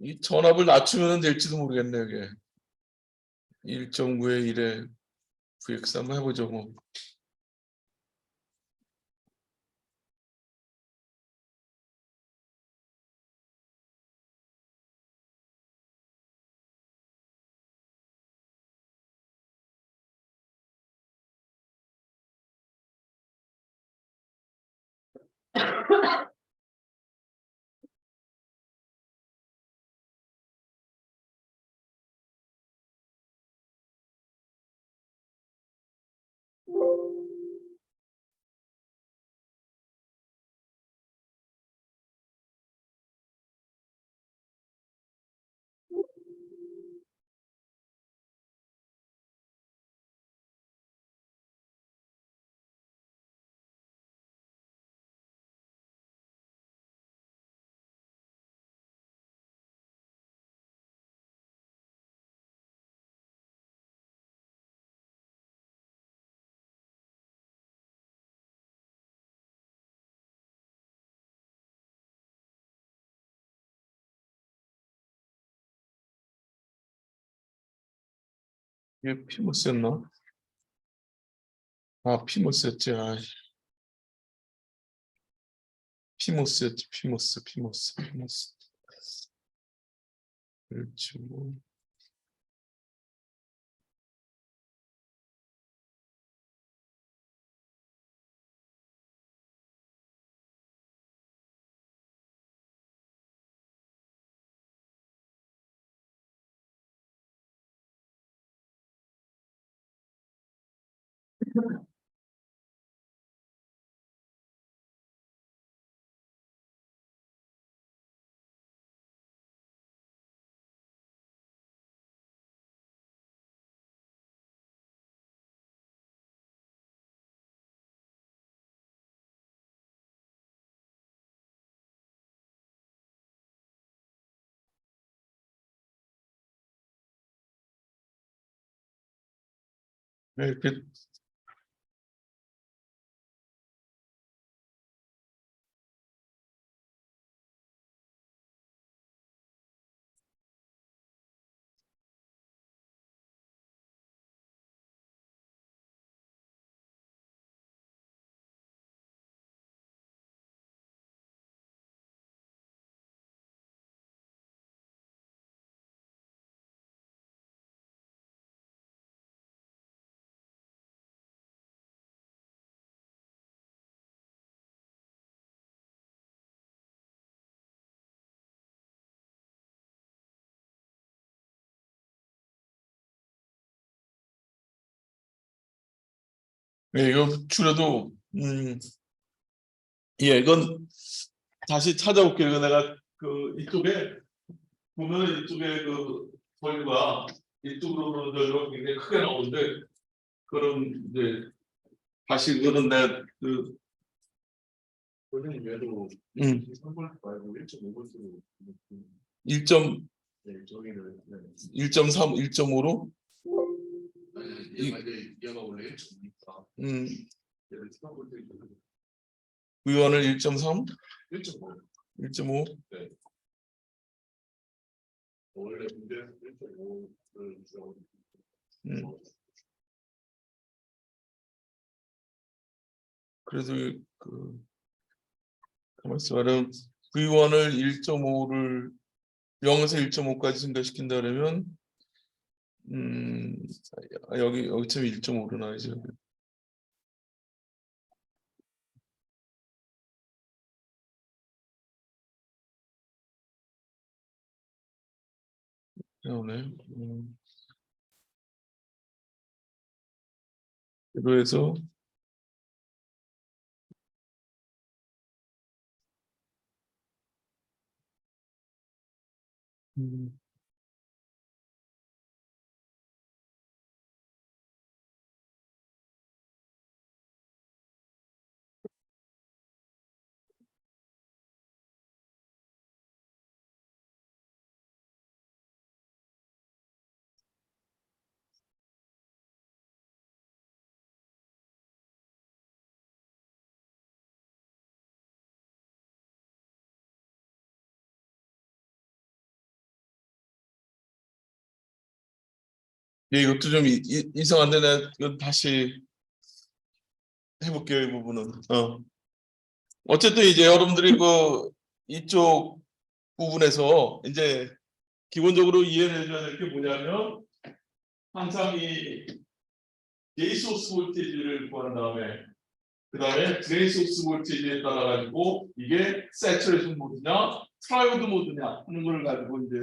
이 전압을 낮추면 될지도 모르겠네 이게. 1.9에 1에 VX 한번 해보죠 뭐. 이게 피모스였나? 아, 피모스였지. 아, 피모스였지. 피모스. 그렇지. 뭐. 네, 이렇게 네, 이거 줄여도 예, 이건 다시 찾아볼게요. 이거 내가 그 이쪽에 보면은 이쪽에 그 권유가 이쪽으로는 별로 굉장히 크게 나오는데 그럼 이제 다시 그거는 내가 그 선생님 얘도 음. 3번 말고 1.5번으로 1점 네, 저기를 네. 1.3, 1.5로 얘가 원래 1.5니까 얘를 3번 의원을 1.3, 1.5 1.5. 원래 문제에서 1.5를 주고 그래서 그 가만 있어봐요. 의원을 1.5를 0에서 1.5까지 증가시킨다 그러면 여기쯤 1.5로 나와야죠. 나오네. 그래서 예, 이것도 좀 이상한데 내가 이거 다시 해볼게요. 이 부분은. 어쨌든 이제 여러분들이 그 이쪽 부분에서 이제 기본적으로 이해를 해줘야 될 게 뭐냐면 항상 이 게이트 소스 볼테이지를 구한 다음에 그다음에 드레인 소스 볼테이지에 따라 가지고 이게 세츄레이션 모드냐 트라이오드 모드냐 하는 걸 가지고 이제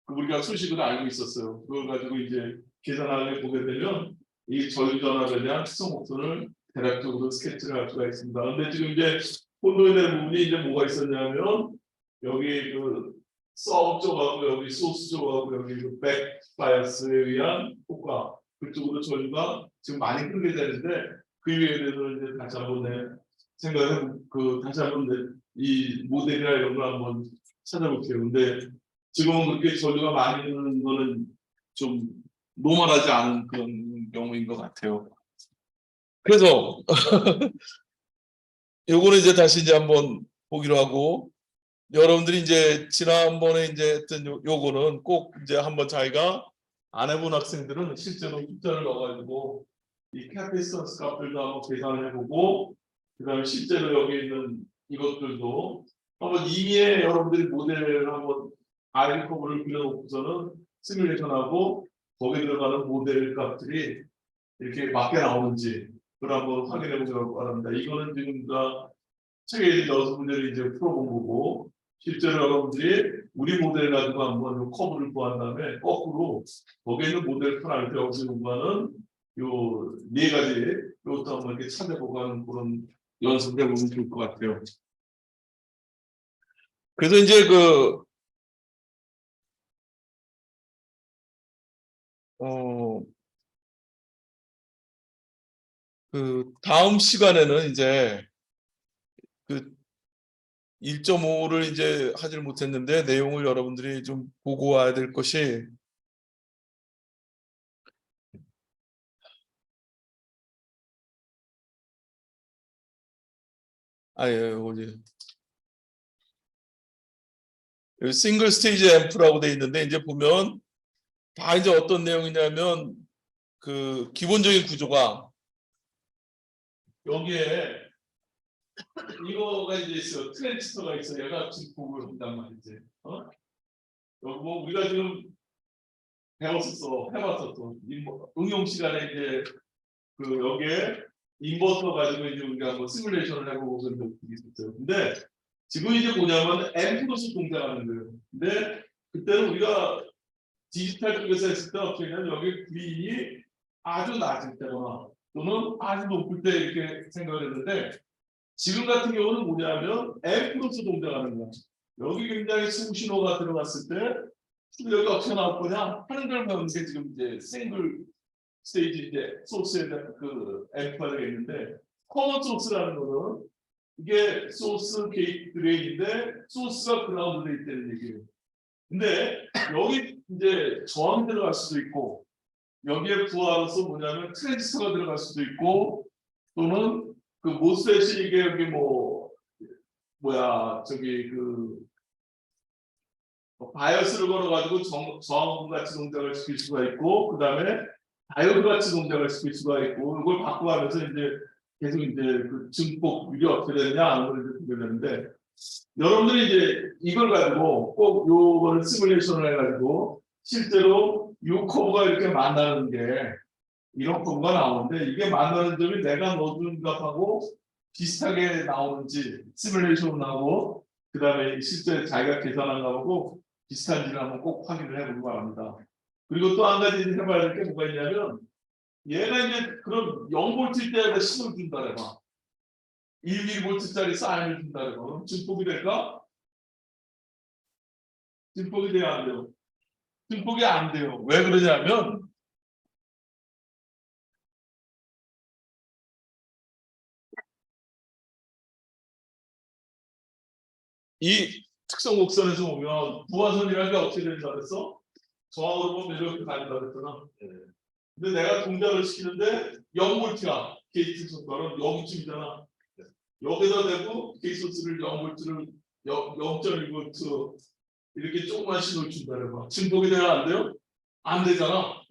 우리가 수식을 알고 있었어요. 그걸 가지고 이제 계산하게 보게 되면 이 전류전압에 대한 특성 목선을 대략적으로 스케치를 할 수가 있습니다. 근데 지금 이제 혼동이 되는 부분이 이제 뭐가 있었냐면 여기 그 서브 쪽하고 여기 소스 쪽하고 여기 그 백바이어스에 의한 효과 그쪽으로 전류가 지금 많이 흐르게 되는데 그 이유에 대해서 이제 다시 한번 다시 한번 이 모델이나 이런 거 한번 찾아볼게요. 근데 지금은 그렇게 전류가 많이 흐르는 거는 좀 노멀하지 않은 그런 경우인 것 같아요. 그래서 요거는 이제 다시 이제 한번 보기로 하고 여러분들이 이제 지난번에 이제 했던 요거는 꼭 이제 한번 자기가 안 해본 학생들은 실제로 숫자를 넣어가지고 이 캐피스턴스 값들도 한번 계산을 해보고 그다음에 실제로 여기 있는 이것들도 한번 이미에 여러분들이 모델을 한번 아이디 커브를 그려놓고서는 시뮬레이션하고 거기에 들어가는 모델 값들이 이렇게 맞게 나오는지 그걸 한번 확인해 보시기 바랍니다. 이거는 지금 다 책에 넣어서 문제를 이제 풀어본 거고 실제로 여러분들이 우리 모델 가지고 한번 요 커브를 구한 다음에 거꾸로 거기에 있는 모델 파라미터 여기서 공부하는 요 네 가지 요것도 한번 이렇게 찾아보고 하는 그런 연습을 해보면 좋을 것 같아요. 그래서 이제 그 다음 시간에는 이제 그 1.5를 이제 하질 못했는데 내용을 여러분들이 좀 보고 와야 될 것이 어디 여기 싱글 스테이지 앰프라고 돼 있는데 이제 보면 다 이제 어떤 내용이냐면 그 기본적인 구조가 여기에 이거가 이제 있어요. 트랜지스터가 있어요. 얘가 증폭을 한단 말이지. 여기 뭐 우리가 지금 배웠었어, 해봤었어. 응용 시간에 이제 그 여기에 인버터 가지고 이제 우리가 뭐 시뮬레이션을 해보고 그런 적이 있었어요. 근데 지금 이제 뭐냐면 앰프로서 동작하는 거예요. 근데 그때는 우리가 디지털 쪽에서 했을 때 어떻게 하냐면 여기 V인이 아주 낮을 때거나 또는 아주 높을 때 이렇게 생각을 했는데 지금 같은 경우는 뭐냐면 앰프로서 동작하는 거야. 여기 굉장히 수신호가 들어갔을 때 여기 어떻게 나올 거냐 하는 걸 배우는 게 지금 이제 싱글 스테이지 이제 소스에 대한 그 앰프가 되겠는데 커먼 소스라는 거는 이게 소스 게이트 드레인인데 소스가 그라운드돼 있다는 얘기예요. 근데 여기 이제 저항이 들어갈 수도 있고 여기에 부하로서 뭐냐면 트랜지스터가 들어갈 수도 있고 또는 그 모스펫이 이게 여기 저기 그 바이어스를 걸어가지고 저항 같이 동작을 시킬 수가 있고 그 다음에 다이오드 같이 동작을 시킬 수가 있고 이걸 바꿔가면서 이제 계속 이제 그 증폭률이 어떻게 되느냐 하는 걸 이제 보게 되는데 여러분들이 이제 이걸 가지고 꼭 요거를 시뮬레이션을 해가지고 실제로 이 커브가 이렇게 만나는 게 이런 커브가 나오는데 이게 만나는 점이 내가 넣어준 값하고 비슷하게 나오는지 시뮬레이션 나오고 그 다음에 실제 자기가 계산한 값하고 비슷한지를 한번 꼭 확인을 해보기 바랍니다. 그리고 또 한 가지 해봐야 될 게 뭐가 있냐면 얘가 이제 그럼 0V 때에다 신호를 준다 해봐. 1mV짜리 사인을 준다 해봐. 그럼 증폭이 될까? 증폭이 돼야 안 돼요. 증폭이 안 돼요. 왜 그러냐면 이 특성 곡선에서 보면 부하선이라는 게 어떻게 된다 그랬어? 저항으로 보면 이렇게 가진다 그랬잖아. 근데 내가 동작을 시키는데 0V야. 게이트 속도는 여기쯤이잖아. 여기다 대고 게이트 소스를 0V를 0.1V 이렇게 조그만 신호를 준다는 거야. 증폭이 돼야 안 돼요? 안 되잖아.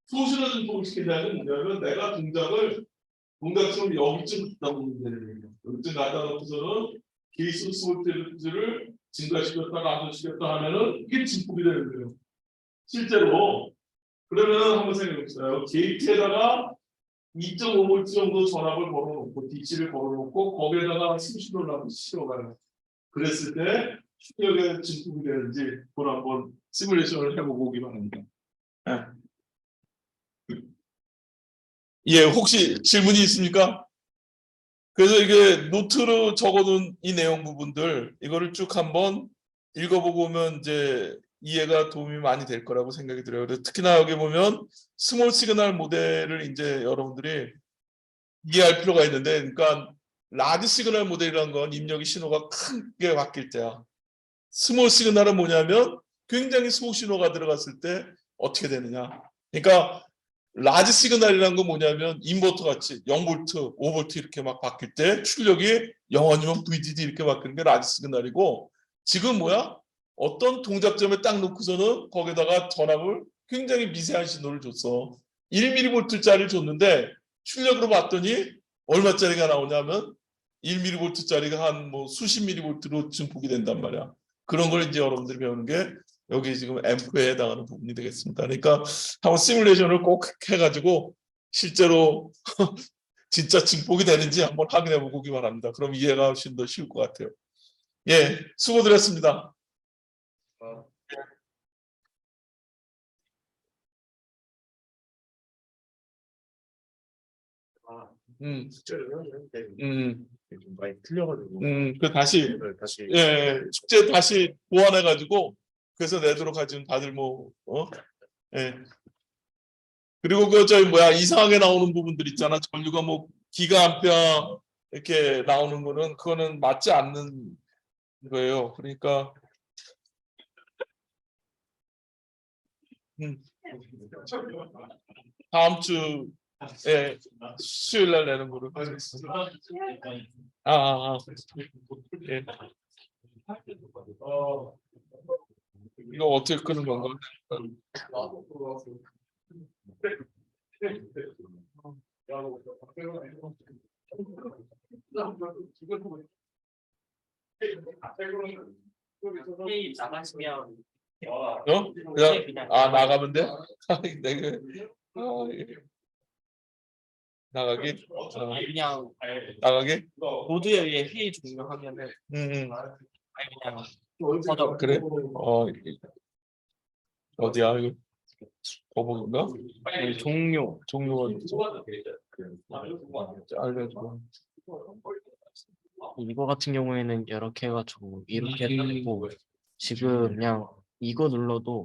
소수로 증폭을 시킨다는 건 뭐냐면 내가 동작처럼 여기쯤 갖다 놓는 되는 얘기야. 여기쯤 갖다 놓고서는 게이트 소스 볼테이지를 증가시켰다 감소시켰다 하면은 이게 증폭이 되는 거예요. 실제로 그러면 한번 생각해 봅시다. 게이트에다가 2.5V 정도 전압을 걸어놓고 DC를 걸어놓고 거기에다가 수신호를 한번 실어가요. 그랬을 때 출력에 증폭이 되는지 그걸 한번 시뮬레이션을 해보고 오기 바랍니다. 예, 혹시 질문이 있습니까? 그래서 이게 노트로 적어둔 이 내용 부분들 이거를 쭉 한번 읽어보고 오면 이제 이해가 도움이 많이 될 거라고 생각이 들어요. 그래서 특히나 여기 보면 스몰 시그널 모델을 이제 여러분들이 이해할 필요가 있는데, 그러니까 라지 시그널 모델이라는 건 입력의 신호가 크게 바뀔 때야. 스몰 시그널은 뭐냐면 굉장히 소신호가 들어갔을 때 어떻게 되느냐. 그러니까 라지 시그널이라는 건 뭐냐면 인버터 같이 0V, 5V 이렇게 막 바뀔 때 출력이 0원이면 VDD 이렇게 바뀌는 게 라지 시그널이고, 지금 뭐야? 어떤 동작점에 딱 놓고서는 거기다가 전압을 굉장히 미세한 신호를 줬어. 1mV짜리를 줬는데 출력으로 봤더니 얼마짜리가 나오냐면 1mV짜리가 한 뭐 수십 mV로 증폭이 된단 말이야. 그런 걸 이제 여러분들이 배우는 게 여기 지금 앰프에 해당하는 부분이 되겠습니다. 그러니까 한번 시뮬레이션을 꼭 해가지고 실제로 진짜 증폭이 되는지 한번 확인해 보기 바랍니다. 그럼 이해가 훨씬 더 쉬울 것 같아요. 예, 수고드렸습니다. 숙제를 해야 되는데 좀 좀 많이 틀려가지고 그 다시 다시 숙제 다시 보완해가지고 그래서 내도록 하지. 다들 예. 그리고 그 저희 뭐야 이상하게 나오는 부분들 있잖아. 전류가 뭐 기가 암페어 이렇게 나오는 거는 그거는 맞지 않는 거예요. 그러니까 다음 주 수요일 날 내는 거로. 예. 이거 어떻게 끄는 건가? 회의 나가시면 그냥 나가면 돼? 내가 나가기? 그냥 나가기? 모두에 의해 회의 종료하면은 그냥 꺼져. 그래? 어디야 이거? 거북인가? 종료가 알려줘. 이거 같은 경우에는 이렇게 해가지고 이렇게 되고 지금 그냥 이거 눌러도